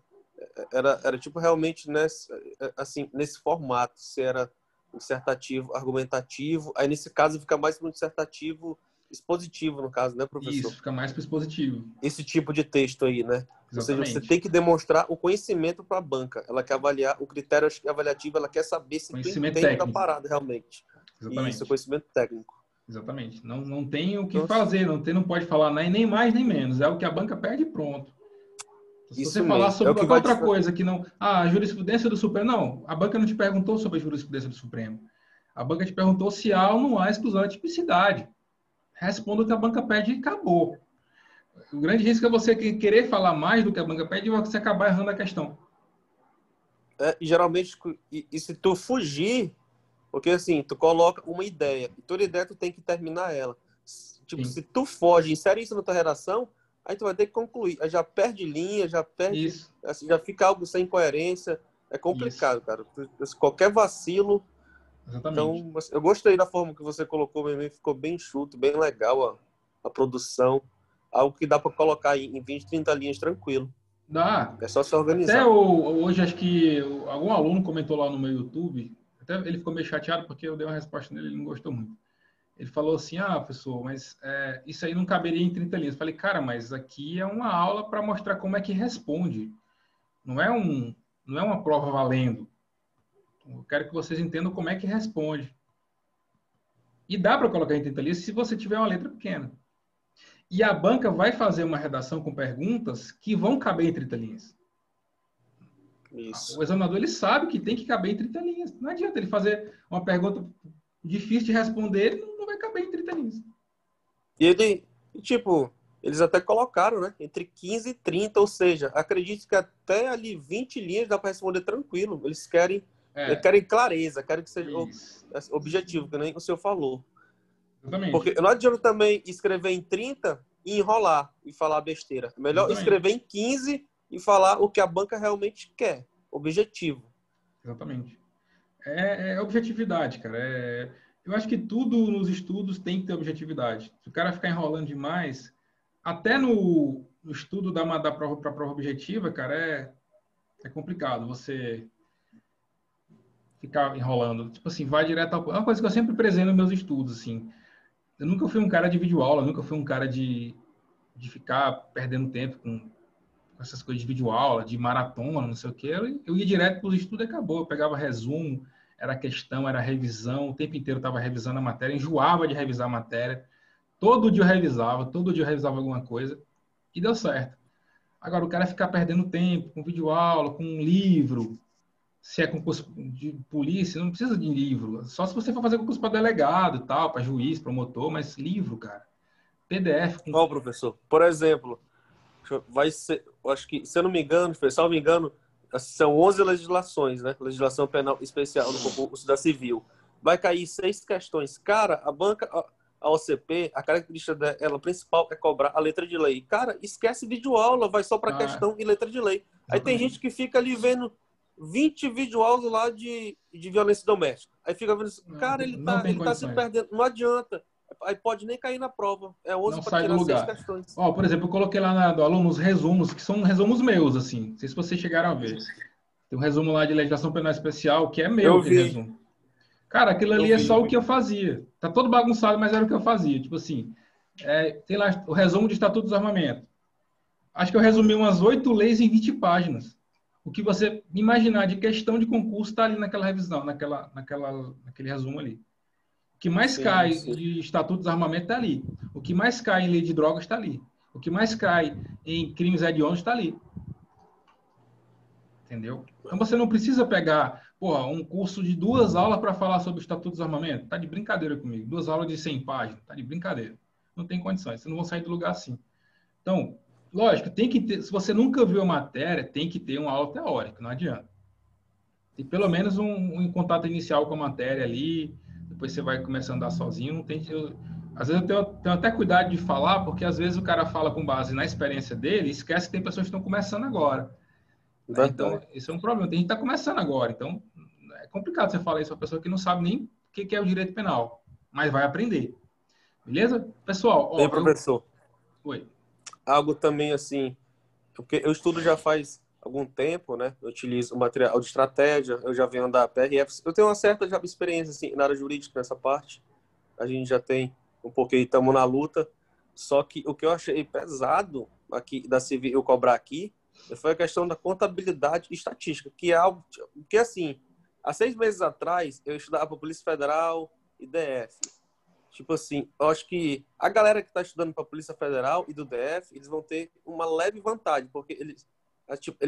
Era tipo realmente nesse formato, se era dissertativo, argumentativo. Aí nesse caso fica mais para um dissertativo expositivo, no caso, né, professor? Isso, fica mais para expositivo. Esse tipo de texto aí, né? Exatamente. Ou seja, você tem que demonstrar o conhecimento para a banca. Ela quer avaliar o critério avaliativo, ela quer saber se tu entende da parada realmente. Exatamente. Isso, conhecimento técnico. Exatamente. Não tem o que fazer, não pode falar nem mais nem menos. É o que a banca pede e pronto. Se você falar sobre qualquer outra coisa que não... a jurisprudência do Supremo... Não, a banca não te perguntou sobre a jurisprudência do Supremo. A banca te perguntou se há ou não há exclusão da tipicidade. Responda o que a banca pede e acabou. O grande risco é você querer falar mais do que a banca pede e você acabar errando a questão. E geralmente, se tu fugir... Porque assim, tu coloca uma ideia, e toda ideia tu tem que terminar ela. Tipo, Sim. se tu foge, insere isso na tua redação, aí tu vai ter que concluir. Aí já perde linha, já perde... Isso. Assim, já fica algo sem coerência. É complicado, Isso. cara. Qualquer vacilo... Exatamente. Então, eu gostei da forma que você colocou, mesmo, ficou bem enxuto, bem legal a produção. Algo que dá para colocar em 20, 30 linhas tranquilo. Dá. É só se organizar. Até hoje, acho que algum aluno comentou lá no meu YouTube... Até ele ficou meio chateado porque eu dei uma resposta nele e ele não gostou muito. Ele falou assim, professor, mas isso aí não caberia em 30 linhas. Eu falei, cara, mas aqui é uma aula para mostrar como é que responde. Não é uma prova valendo. Eu quero que vocês entendam como é que responde. E dá para colocar em 30 linhas se você tiver uma letra pequena. E a banca vai fazer uma redação com perguntas que vão caber em 30 linhas. Isso. O examinador ele sabe que tem que caber em 30 linhas. Não adianta ele fazer uma pergunta difícil de responder, ele não vai caber em 30 linhas. E eles até colocaram, né? Entre 15 e 30, ou seja, acredito que até ali 20 linhas dá para responder tranquilo. Eles querem clareza, querem que seja objetivo, que nem o senhor falou. Exatamente. Porque não adianta também escrever em 30 e enrolar e falar besteira. É melhor escrever em 15 e falar o que a banca realmente quer. Objetivo. Exatamente. É objetividade, cara. Eu acho que tudo nos estudos tem que ter objetividade. Se o cara ficar enrolando demais, até no estudo da prova para prova objetiva, cara, é complicado você ficar enrolando. Tipo assim, vai direto ao... É uma coisa que eu sempre prezei nos meus estudos, assim. Eu nunca fui um cara de videoaula, nunca fui um cara de ficar perdendo tempo com essas coisas de videoaula, de maratona, não sei o que. Eu ia direto para os estudos e acabou. Eu pegava resumo, era questão, era revisão, o tempo inteiro eu estava revisando a matéria, enjoava de revisar a matéria. Todo dia eu revisava alguma coisa e deu certo. Agora, o cara ficar perdendo tempo com videoaula, com um livro, se é concurso de polícia, não precisa de livro. Só se você for fazer concurso para delegado e tal, para juiz, promotor, mas livro, cara. PDF. Ó, professor, por exemplo, vai ser, eu acho que, se eu não me engano, salvo engano, são 11 legislações, né? Legislação penal especial no concurso da civil. Vai cair 6 questões. Cara, a OCP, a característica dela principal é cobrar a letra de lei. Cara, esquece videoaula, vai só para questão e letra de lei. Aí tem gente que fica ali vendo 20 videoaulas lá de violência doméstica. Aí fica vendo, cara, ele tá se perdendo. Não adianta. Aí pode nem cair na prova. É 11 para tirar 6 questões. Ó, por exemplo, eu coloquei lá do aluno os resumos, que são resumos meus, assim. Não sei se vocês chegaram a ver. Tem um resumo lá de legislação penal especial, que é meu, aquele resumo. Cara, aquilo ali é só o que eu fazia. Tá todo bagunçado, mas era o que eu fazia. Tipo assim, tem lá o resumo de Estatuto dos Armamentos. Acho que eu resumi umas 8 leis em 20 páginas. O que você imaginar de questão de concurso está ali naquela revisão, naquele resumo ali. O que mais cai de Estatuto dos Armamentos está ali. O que mais cai em lei de drogas está ali. O que mais cai em crimes hediondos está ali. Entendeu? Então você não precisa pegar um curso de 2 aulas para falar sobre o Estatuto dos Armamentos. Tá de brincadeira comigo. 2 aulas de 100 páginas. Tá de brincadeira. Não tem condições. Vocês não vão sair do lugar assim. Então, lógico, tem que ter, se você nunca viu a matéria, tem que ter uma aula teórica. Não adianta. Tem pelo menos um contato inicial com a matéria ali. Depois você vai começando a andar sozinho. Não tem, às vezes eu tenho até cuidado de falar, porque às vezes o cara fala com base na experiência dele e esquece que tem pessoas que estão começando agora. Então, isso é um problema. Tem gente que está começando agora. Então, é complicado você falar isso para uma pessoa que não sabe nem o que é o direito penal, mas vai aprender. Beleza? Pessoal, professor. Oi. Algo também assim, porque eu estudo já faz algum tempo, né? Eu utilizo o material de estratégia, eu já venho da PRF. Eu tenho uma certa experiência assim, na área jurídica nessa parte. A gente já tem um pouquinho, estamos na luta. Só que o que eu achei pesado aqui da civil eu cobrar aqui foi a questão da contabilidade e estatística, que é algo que, assim, há 6 meses atrás, eu estudava para a Polícia Federal e DF. Tipo assim, eu acho que a galera que está estudando para a Polícia Federal e do DF, eles vão ter uma leve vantagem, porque eles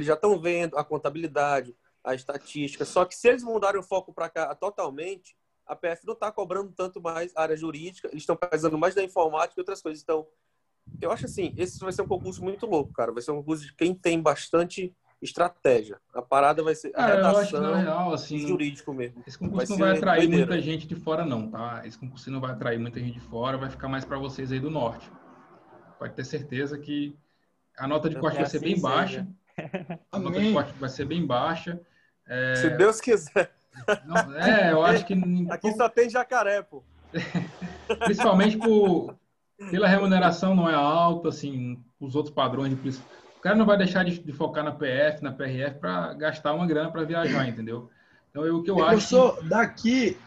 já estão vendo a contabilidade, a estatística, só que se eles mudarem o foco para cá totalmente, a PF não está cobrando tanto mais a área jurídica, eles estão precisando mais da informática e outras coisas. Então, eu acho assim, esse vai ser um concurso muito louco, cara. Vai ser um concurso de quem tem bastante estratégia. A parada vai ser redação, eu acho que, na real, assim, e jurídico mesmo. Esse concurso não vai atrair muita gente de fora, não, tá? Esse concurso não vai atrair muita gente de fora, vai ficar mais para vocês aí do norte. Pode ter certeza que a nota de corte vai ser bem baixa. A nota de corte vai ser bem baixa. Se Deus quiser. Não, eu acho que... Aqui só tem jacaré, pô. Principalmente pela remuneração não é alta, assim, os outros padrões de polícia. O cara não vai deixar de focar na PF, na PRF, para gastar uma grana para viajar, entendeu? Então, o que eu acho... Daqui,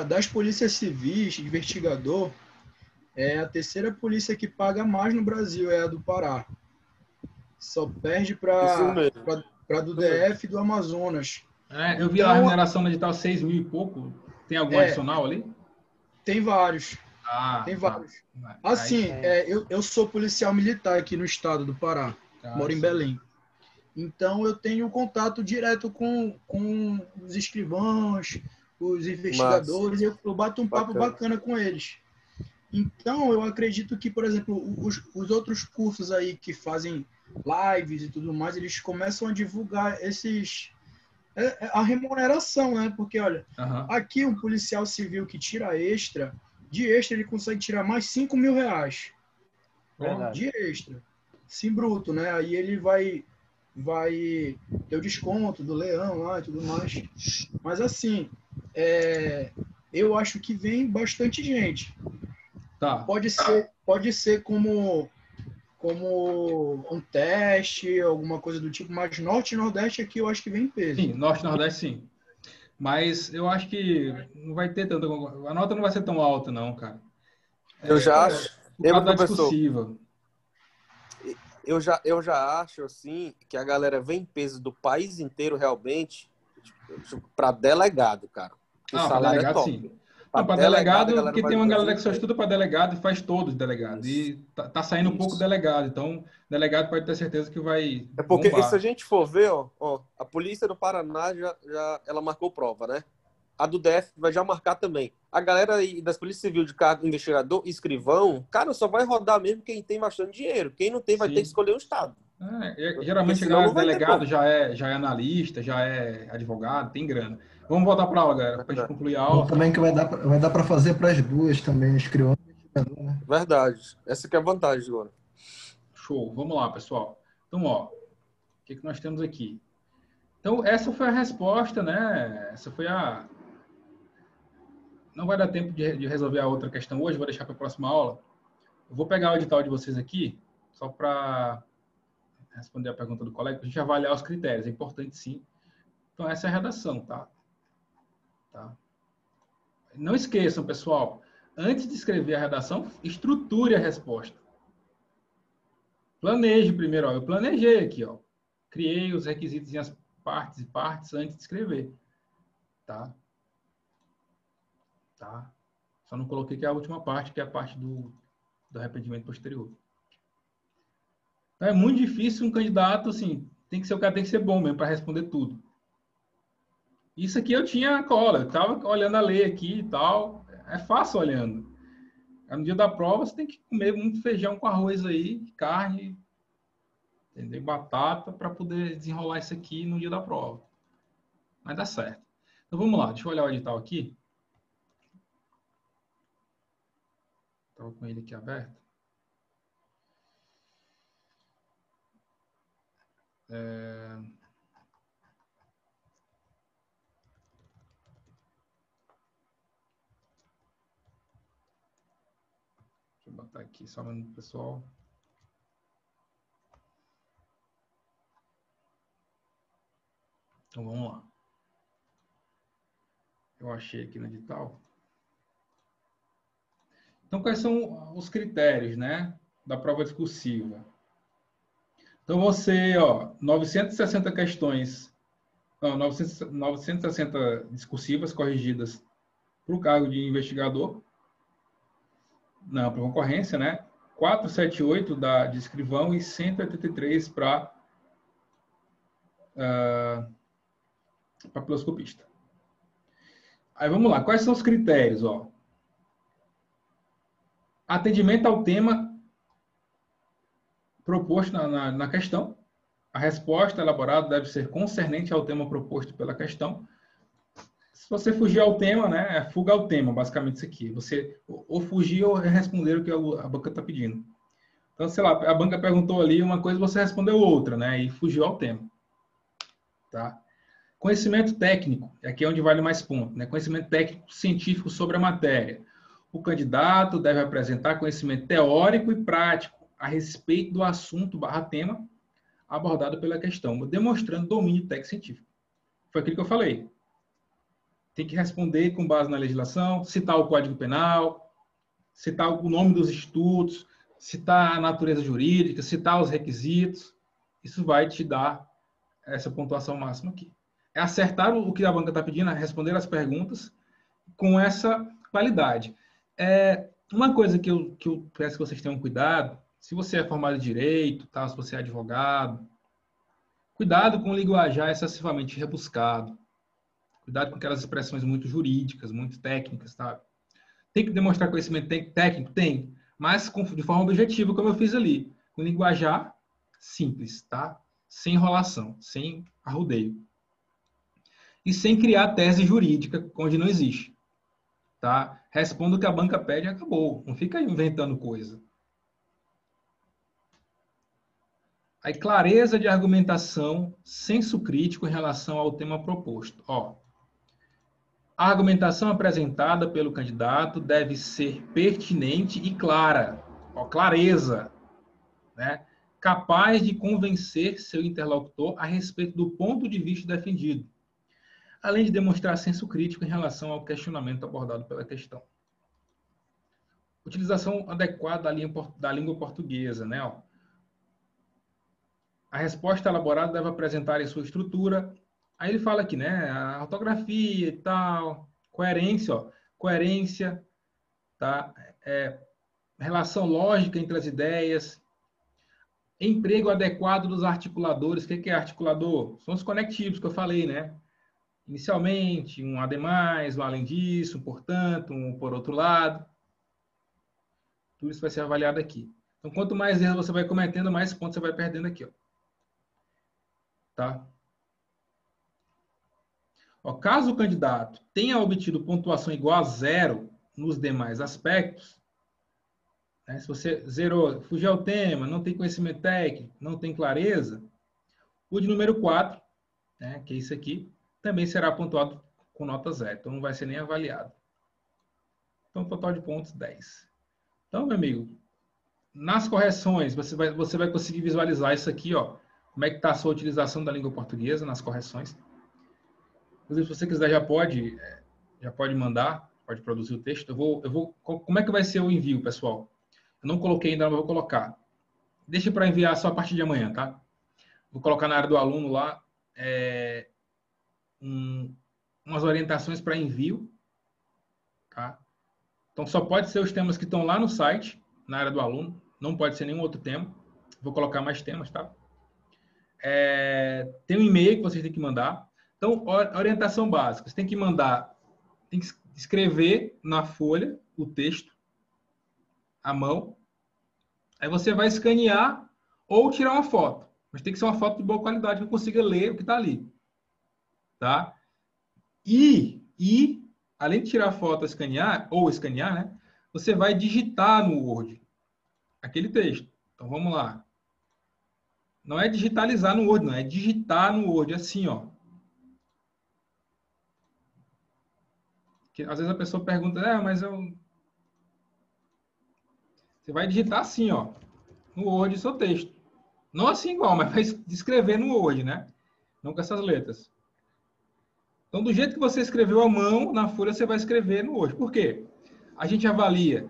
das polícias civis, investigador, é a terceira polícia que paga mais no Brasil, é a do Pará. Só perde para do DF e do Amazonas. Eu vi lá a remuneração no edital 6 mil e pouco. Tem algum adicional ali? Tem vários. Tem vários. Assim, eu sou policial militar aqui no estado do Pará. Moro em Belém. Então, eu tenho contato direto com os escrivãos, os investigadores. Eu bato um papo bacana com eles. Então, eu acredito que, por exemplo, os outros cursos aí que fazem lives e tudo mais, eles começam a divulgar a remuneração, né? Porque, olha, aqui um policial civil que tira extra, de extra ele consegue tirar mais 5 mil reais. De extra. Sim, bruto, né? Aí ele vai ter o desconto do leão lá e tudo mais. Mas, assim, eu acho que vem bastante gente. Tá. Pode ser como um teste, alguma coisa do tipo, mas Norte e Nordeste aqui eu acho que vem em peso. Sim, Norte e Nordeste sim. Mas eu acho que não vai ter tanta... A nota não vai ser tão alta, não, cara. Eu já acho... discursiva. Eu já acho, assim, que a galera vem em peso do país inteiro, realmente, para delegado, cara. O salário delegado, é top. sim. Para delegado, porque tem uma galera que só estuda para delegado e faz todos delegado. E tá saindo um pouco delegado. Então, delegado pode ter certeza que vai porque bombar. se a gente for ver, a polícia do Paraná ela marcou prova, né? A do DF vai já marcar também. A galera aí das polícias civil de cargo, investigador, escrivão, cara, só vai rodar mesmo quem tem bastante dinheiro. Quem não tem vai ter que escolher o estado. Geralmente o delegado já é analista, já é advogado, tem grana. Vamos voltar para a aula, galera, para a gente concluir a aula. Também que vai dar para fazer para as duas também, escrivão e investigador, né? Verdade. Essa que é a vantagem agora. Show. Vamos lá, pessoal. Então, ó, o que nós temos aqui? Então, essa foi a resposta, né? Essa foi a... Não vai dar tempo de resolver a outra questão hoje, vou deixar para a próxima aula. Eu vou pegar o edital de vocês aqui, só para responder a pergunta do colega, para a gente avaliar os critérios. É importante, sim. Então, essa é a redação, tá? Não esqueçam, pessoal, antes de escrever a redação, estruture a resposta. Planeje primeiro, ó. Eu planejei aqui, ó. Criei os requisitos em as partes antes de escrever. Tá? Só não coloquei que é a última parte, que é a parte do arrependimento posterior. Então, é muito difícil um candidato, assim, o cara tem que ser bom mesmo para responder tudo. Isso aqui eu tinha cola, eu estava olhando a lei aqui e tal. É fácil olhando. No dia da prova, você tem que comer muito feijão com arroz aí, carne, entendeu? Batata, para poder desenrolar isso aqui no dia da prova. Mas dá certo. Então vamos lá, deixa eu olhar o edital aqui. Estava com ele aqui aberto. Deixa eu botar aqui só no pessoal. Então vamos lá. Eu achei aqui no edital. Então, quais são os critérios, né, da prova discursiva? Então, você, ó, 960 questões, não, 960 discursivas corrigidas para o cargo de investigador, não, para concorrência, né? 478 de escrivão e 183 para papiloscopista. Aí, vamos lá. Quais são os critérios, ó? Atendimento ao tema proposto na questão. A resposta elaborada deve ser concernente ao tema proposto pela questão. Se você fugir ao tema, né, é fuga ao tema, basicamente isso aqui. Você ou fugir ou responder o que a banca está pedindo. Então, sei lá, a banca perguntou ali uma coisa, você respondeu outra, né, e fugiu ao tema. Tá? Conhecimento técnico, aqui é onde vale mais ponto, né? Conhecimento técnico científico sobre a matéria. O candidato deve apresentar conhecimento teórico e prático a respeito do assunto /tema abordado pela questão, demonstrando domínio técnico-científico. Foi aquilo que eu falei. Tem que responder com base na legislação, citar o Código Penal, citar o nome dos institutos, citar a natureza jurídica, citar os requisitos. Isso vai te dar essa pontuação máxima aqui. É acertar o que a banca está pedindo, responder as perguntas com essa qualidade. Uma coisa que eu peço que vocês tenham cuidado, se você é formado em direito, tá? Se você é advogado, cuidado com o linguajar excessivamente rebuscado. Cuidado com aquelas expressões muito jurídicas, muito técnicas, tá? Tem que demonstrar conhecimento técnico? Tem, mas de forma objetiva, como eu fiz ali. Com linguajar simples, tá? Sem enrolação, sem arrudeio. E sem criar tese jurídica onde não existe. Tá? Responda o que a banca pede e acabou. Não fica inventando coisa. Aí, clareza de argumentação, senso crítico em relação ao tema proposto. Ó, a argumentação apresentada pelo candidato deve ser pertinente e clara. Ó, clareza. Né? Capaz de convencer seu interlocutor a respeito do ponto de vista defendido, além de demonstrar senso crítico em relação ao questionamento abordado pela questão. Utilização adequada da língua portuguesa, né? Ó. A resposta elaborada deve apresentar em sua estrutura. Aí ele fala aqui, né? A ortografia e tal, coerência, ó. Coerência, tá? Relação lógica entre as ideias. Emprego adequado dos articuladores. O que é articulador? São os conectivos que eu falei, né? Inicialmente, um ademais, um além disso, um portanto, um por outro lado. Tudo isso vai ser avaliado aqui. Então, quanto mais erros você vai cometendo, mais pontos você vai perdendo aqui. Ó. tá? Ó, caso o candidato tenha obtido pontuação igual a 0 nos demais aspectos, né, se você zerou, fugiu ao tema, não tem conhecimento técnico, não tem clareza, o de número 4, né, que é isso aqui, também será pontuado com nota 0. Então, não vai ser nem avaliado. Então, total de pontos, 10. Então, meu amigo, nas correções, você vai conseguir visualizar isso aqui, ó, como é que está a sua utilização da língua portuguesa nas correções. Inclusive, se você quiser, já pode mandar, pode produzir o texto. Como é que vai ser o envio, pessoal? Eu não coloquei ainda, mas vou colocar. Deixa para enviar só a partir de amanhã, tá? Vou colocar na área do aluno lá umas orientações para envio, tá? Então, só pode ser os temas que estão lá no site, na área do aluno. Não pode ser nenhum outro tema. Vou colocar mais temas, tá? Tem um e-mail que vocês têm que mandar. Então, orientação básica. Você tem que mandar, tem que escrever na folha o texto à mão. Aí você vai escanear ou tirar uma foto. Mas tem que ser uma foto de boa qualidade que eu consiga ler o que está ali. Tá? E, além de tirar a foto, escanear, né? Você vai digitar no Word aquele texto. Então, vamos lá. Não é digitalizar no Word, não. É digitar no Word, assim, ó. Que, às vezes a pessoa pergunta, mas eu... Você vai digitar assim, ó. No Word, seu texto. Não assim igual, mas vai escrever no Word, né? Não com essas letras. Então, do jeito que você escreveu à mão, na folha, você vai escrever no Word. Por quê? A gente avalia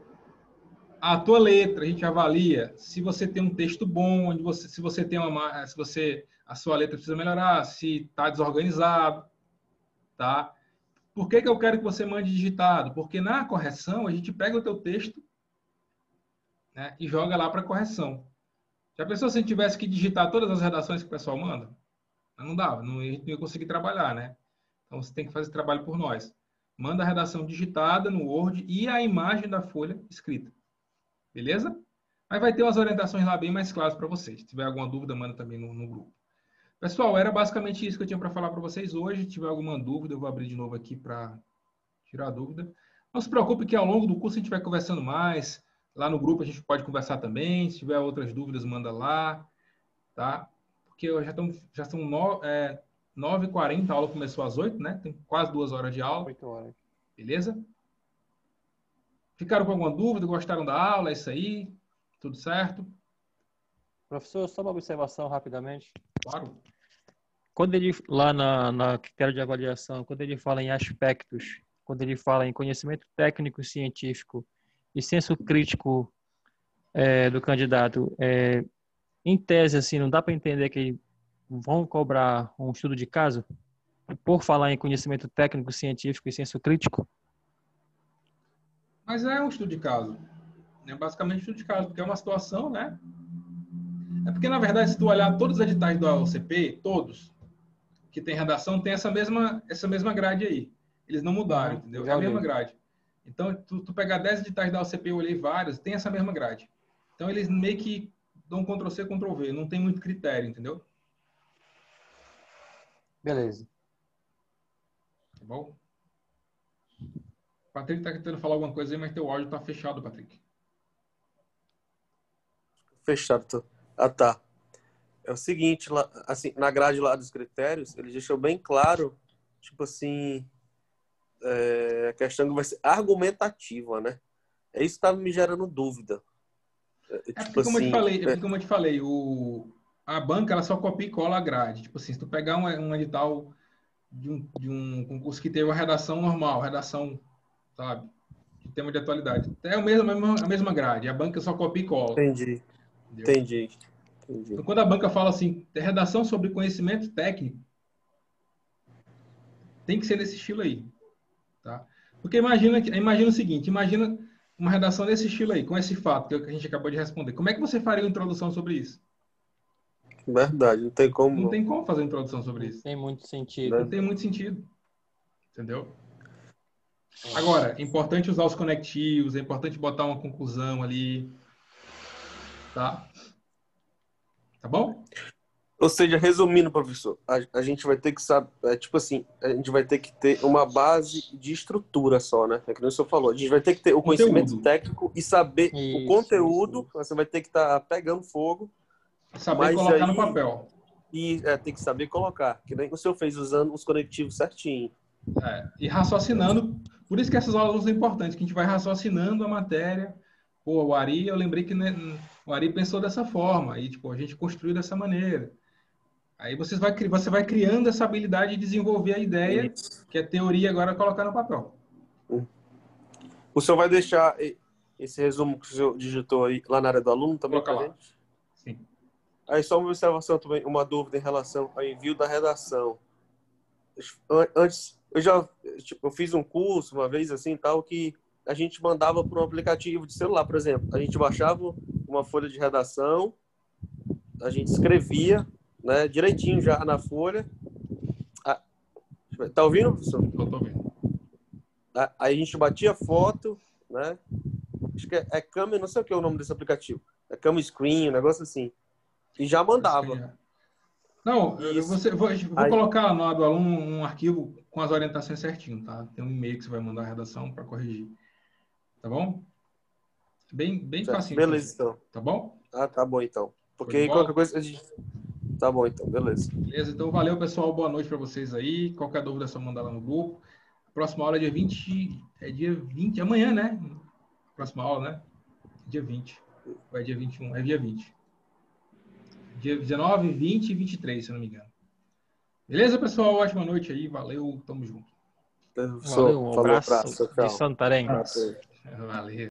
a tua letra, a gente avalia se você tem um texto bom, se você tem a sua letra precisa melhorar, se está desorganizado, tá? Por que eu quero que você mande digitado? Porque na correção a gente pega o teu texto, né, e joga lá para correção. Já pensou se a gente tivesse que digitar todas as redações que o pessoal manda? Não dava, a gente não ia conseguir trabalhar, né? Então você tem que fazer esse trabalho por nós. Manda a redação digitada no Word e a imagem da folha escrita. Beleza? Mas vai ter umas orientações lá bem mais claras para vocês. Se tiver alguma dúvida, manda também no grupo. Pessoal, era basicamente isso que eu tinha para falar para vocês hoje. Se tiver alguma dúvida, eu vou abrir de novo aqui para tirar a dúvida. Não se preocupe que ao longo do curso a gente vai conversando mais. Lá no grupo a gente pode conversar também. Se tiver outras dúvidas, manda lá. Tá? Porque já são 9h40, a aula começou às 8, né? Tem quase 2 horas de aula. 8 horas. Beleza? Ficaram com alguma dúvida? Gostaram da aula? É isso aí? Tudo certo? Professor, só uma observação rapidamente. Claro. Quando ele, lá na critério de avaliação, quando ele fala em aspectos, quando ele fala em conhecimento técnico científico e senso crítico do candidato, em tese, assim, não dá para entender que vão cobrar um estudo de caso por falar em conhecimento técnico científico e senso crítico? Mas é um estudo de caso. É basicamente um estudo de caso, porque é uma situação, né? É porque, na verdade, se tu olhar todos os editais do AOCP, todos que tem redação, tem essa mesma grade aí. Eles não mudaram, entendeu? É a mesma grade. Então, tu pegar 10 editais da AOCP, eu olhei vários, tem essa mesma grade. Então, eles meio que dão Ctrl+C, Ctrl+V. Não tem muito critério, entendeu? Beleza. Tá bom? Patrick tá tentando falar alguma coisa aí, mas teu áudio tá fechado, Patrick. Fechado. Ah, tá. É o seguinte, lá, assim, na grade lá dos critérios, ele deixou bem claro, tipo assim, a questão que vai ser argumentativa, né? Isso estava me gerando dúvida. Porque, como eu te falei, a banca ela só copia e cola a grade. Tipo assim, se tu pegar um edital de um concurso que teve uma redação normal, redação, sabe, de tema de atualidade, é a mesma grade. A banca só copia e cola. Entendi. Entendeu? Entendi. Então, quando a banca fala assim, redação sobre conhecimento técnico, tem que ser nesse estilo aí, tá? Porque imagina o seguinte, imagina uma redação desse estilo aí, com esse fato que a gente acabou de responder. Como é que você faria uma introdução sobre isso? Verdade, não tem como. Não tem como fazer uma introdução sobre isso. Não tem muito sentido. Não tem muito sentido. Entendeu? Agora, é importante usar os conectivos, é importante botar uma conclusão ali. Tá? Tá bom? Ou seja, resumindo, professor, a gente vai ter que saber, tipo assim, a gente vai ter que ter uma base de estrutura só, né? É que nem o senhor falou. A gente vai ter que ter o conhecimento técnico e saber o conteúdo. Você vai ter que estar pegando fogo. Saber colocar no papel. E tem que saber colocar, que nem o senhor fez usando os conectivos certinho. E raciocinando. Por isso que essas aulas são importantes, que a gente vai raciocinando a matéria. Pô, o Ari, eu lembrei que o Ari pensou dessa forma. Aí, tipo, a gente construiu dessa maneira. Aí você vai criando essa habilidade de desenvolver a ideia, que é teoria, agora colocar no papel. O senhor vai deixar esse resumo que o senhor digitou aí lá na área do aluno também para a gente? Sim. Aí só uma observação também, uma dúvida em relação ao envio da redação. Antes, eu fiz um curso uma vez assim, tal, que a gente mandava para um aplicativo de celular, por exemplo. A gente baixava uma folha de redação, a gente escrevia, né, direitinho já na folha. Tá ouvindo, professor? Eu tô ouvindo. Aí a gente batia foto, né? Acho que é câmera, não sei o que é o nome desse aplicativo. É Cam Screen, um negócio assim. E já mandava. Não, vou colocar no do aluno um arquivo com as orientações certinho, tá? Tem um e-mail que você vai mandar a redação para corrigir. Tá bom? Bem facinho. Beleza, então. Tá bom? Tá bom, então. Porque aí qualquer coisa a gente... Tá bom, então. Beleza. Beleza, então valeu, pessoal. Boa noite para vocês aí. Qualquer dúvida é só mandar lá no grupo. A próxima aula é dia 20... É dia 20... Amanhã, né? Próxima aula, né? Dia 20. Ou é dia 21? É dia 20. Dia 19, 20 e 23, se eu não me engano. Beleza, pessoal? Ótima noite aí. Valeu. Tamo junto. Valeu, um abraço de Santarém. Valeu.